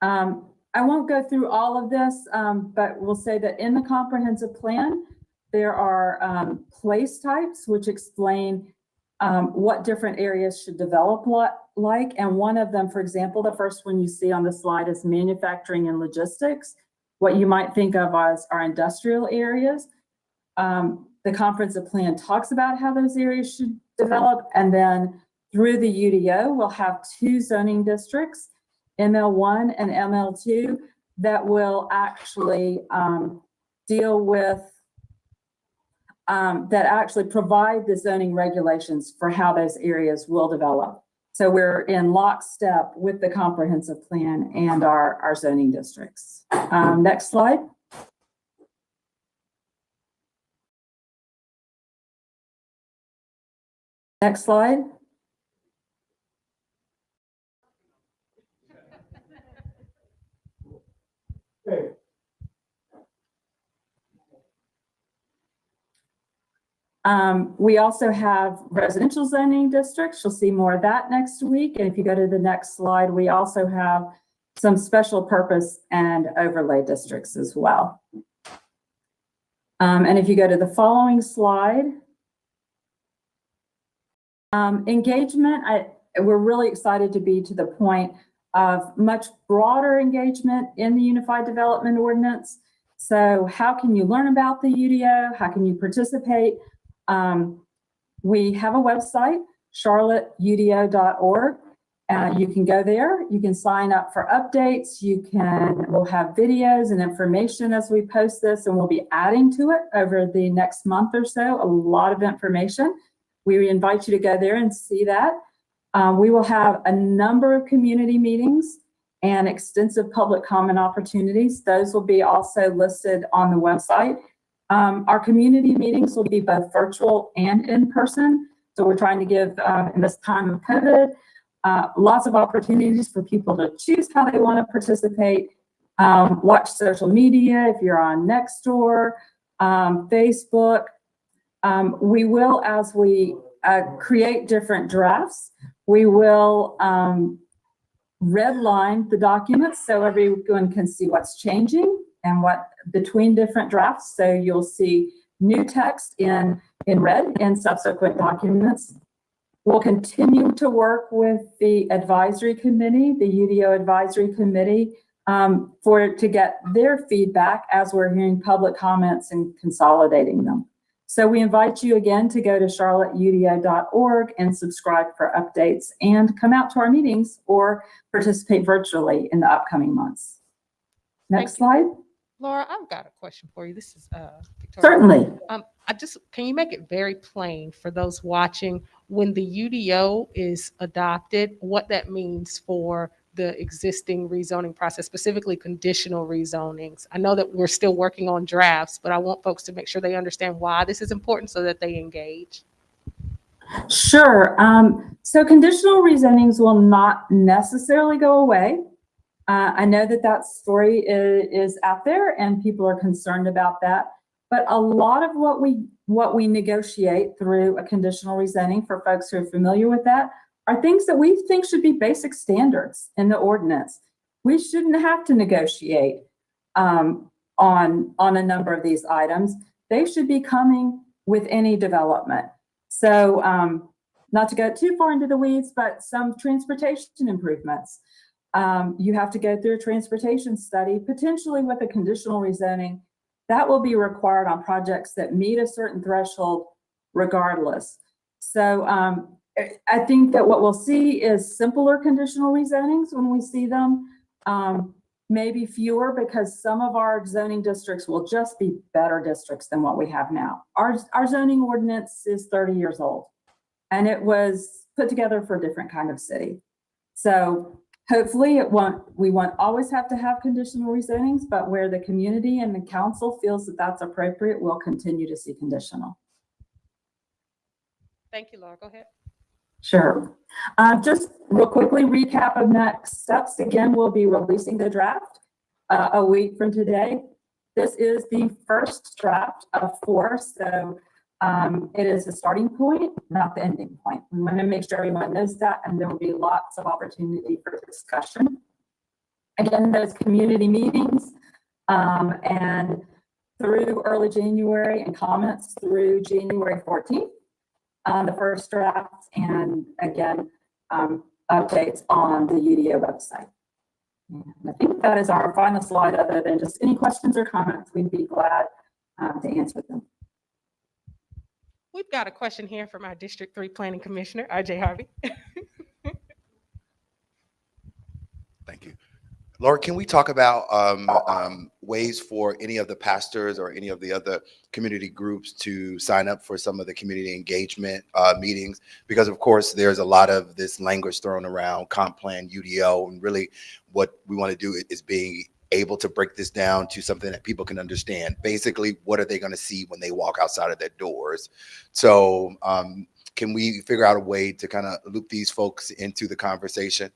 I won't go through all of this, but we'll say that in the comprehensive plan, there are place types which explain what different areas should develop like. And one of them, for example, the first one you see on the slide is manufacturing and logistics, what you might think of as our industrial areas. The comprehensive plan talks about how those areas should develop. And then through the UDO, we'll have 2 zoning districts, ML1 and ML2, that will actually deal with that actually provide the zoning regulations for how those areas will develop. So we're in lockstep with the comprehensive plan and our zoning districts. Next slide. Next slide. We also have residential zoning districts. You'll see more of that next week. And if you go to the next slide, we also have some special purpose and overlay districts as well. And if you go to the following slide, engagement, we're really excited to be to the point of much broader engagement in the Unified Development Ordinance. So how can you learn about the UDO? How can you participate? We have a website, charlotteudo.org. You can go there. You can sign up for updates. We'll have videos and information as we post this, and we'll be adding to it over the next month or so, a lot of information. We invite you to go there and see that. We will have a number of community meetings and extensive public comment opportunities. Those will be also listed on the website. Our community meetings will be both virtual and in person. So we're trying to give, in this time of COVID, lots of opportunities for people to choose how they want to participate. Watch social media if you're on Nextdoor, Facebook. We will, as we create different drafts, we will redline the documents so everyone can see what's changing and what between different drafts. So you'll see new text in red in subsequent documents, We'll continue to work with the advisory committee, the UDO advisory committee, to get their feedback as we're hearing public comments and consolidating them. So we invite you again to go to charlotteudo.org and subscribe for updates and come out to our meetings or participate virtually in the upcoming months. Next slide.
Laura, I've got a question for you. This is Victoria.
Certainly.
Can you make it very plain for those watching when the UDO is adopted, what that means for the existing rezoning process, specifically conditional rezonings? I know that we're still working on drafts, but I want folks to make sure they understand why this is important so that they engage.
Sure. So conditional rezonings will not necessarily go away. I know that story is out there and people are concerned about that. But a lot of what we negotiate through a conditional rezoning, for folks who are familiar with that, are things that we think should be basic standards in the ordinance. We shouldn't have to negotiate on a number of these items. They should be coming with any development. So not to go too far into the weeds, but some transportation improvements. You have to go through a transportation study, potentially with a conditional rezoning. That will be required on projects that meet a certain threshold regardless. So I think that what we'll see is simpler conditional rezonings when we see them, maybe fewer, because some of our zoning districts will just be better districts than what we have now. Our zoning ordinance is 30 years old, and it was put together for a different kind of city. So hopefully we won't always have to have conditional rezonings, but where the community and the council feels that that's appropriate, we'll continue to see conditional.
Thank you, Laura. Go ahead.
Sure. Just real quickly, recap of next steps. Again, we'll be releasing the draft a week from today. This is the first draft of 4, so it is the starting point, not the ending point. We want to make sure everyone knows that, and there will be lots of opportunity for discussion. Again, those community meetings and through early January and comments through January 14th. The first draft, and again, updates on the UDO website. And I think that is our final slide. Other than just any questions or comments, we'd be glad to answer them.
We've got a question here from our District 3 Planning Commissioner, RJ Harvey.
Thank you. Laura, can we talk about ways for any of the pastors or any of the other community groups to sign up for some of the community engagement meetings? Because of course, there's a lot of this language thrown around, comp plan, UDO, and really what we want to do is being able to break this down to something that people can understand. Basically, what are they going to see when they walk outside of their doors? So can we figure out a way to kind of loop these folks into the conversation?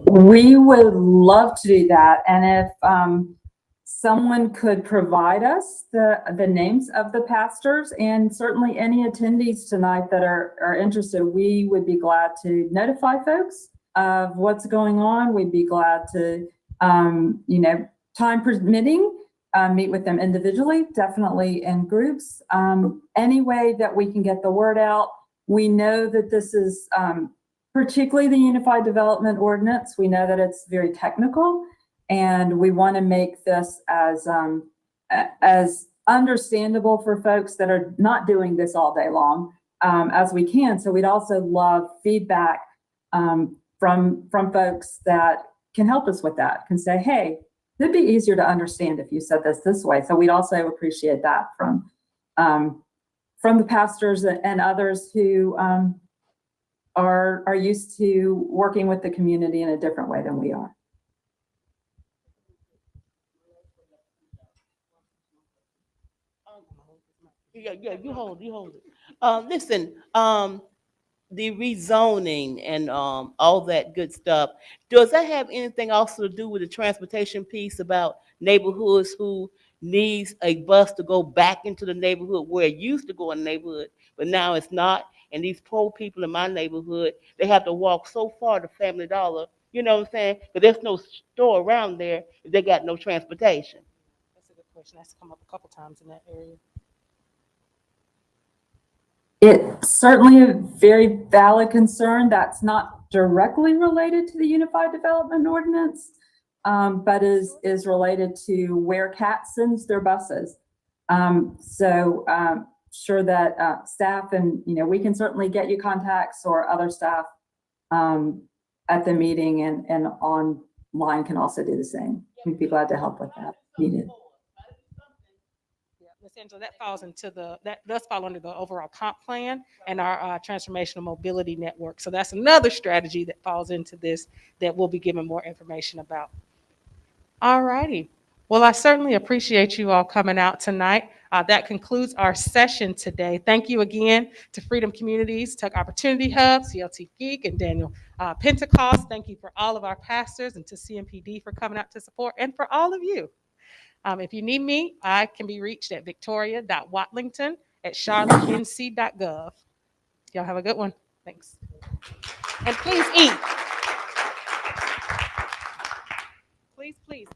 We would love to do that. And if someone could provide us the names of the pastors and certainly any attendees tonight that are interested, we would be glad to notify folks of what's going on. We'd be glad to, time permitting, meet with them individually, definitely in groups. Any way that we can get the word out. We know that this is particularly the Unified Development Ordinance. We know that it's very technical, and we want to make this as understandable for folks that are not doing this all day long as we can. So we'd also love feedback from folks that can help us with that, can say, hey, it'd be easier to understand if you said this way. So we'd also appreciate that from the pastors and others who are used to working with the community in a different way than we are.
Yeah, you hold it. Listen, the rezoning and all that good stuff, does that have anything also to do with the transportation piece about neighborhoods who needs a bus to go back into the neighborhood where it used to go in the neighborhood, but now it's not? And these poor people in my neighborhood, they have to walk so far to Family Dollar, you know what I'm saying? Because there's no store around there if they got no transportation.
That's a good question. That's come up a couple times in that area.
It's certainly a very valid concern that's not directly related to the Unified Development Ordinance, but is related to where CAT sends their buses. Sure that staff and, we can certainly get you contacts, or other staff at the meeting and online can also do the same. We'd be glad to help with that if needed.
Yeah, Ms. Angela, that does fall under the overall comp plan and our transformational mobility network. So that's another strategy that falls into this that we'll be giving more information about. All righty. Well, I certainly appreciate you all coming out tonight. That concludes our session today. Thank you again to Freedom Communities, Tech Opportunity Hub, CLT Geek, and Daniel Pentecost. Thank you for all of our pastors, and to CMPD for coming out to support, and for all of you. If you need me, I can be reached at victoria.watlington@charlottenc.gov. Y'all have a good one. Thanks. And please eat. Please, please.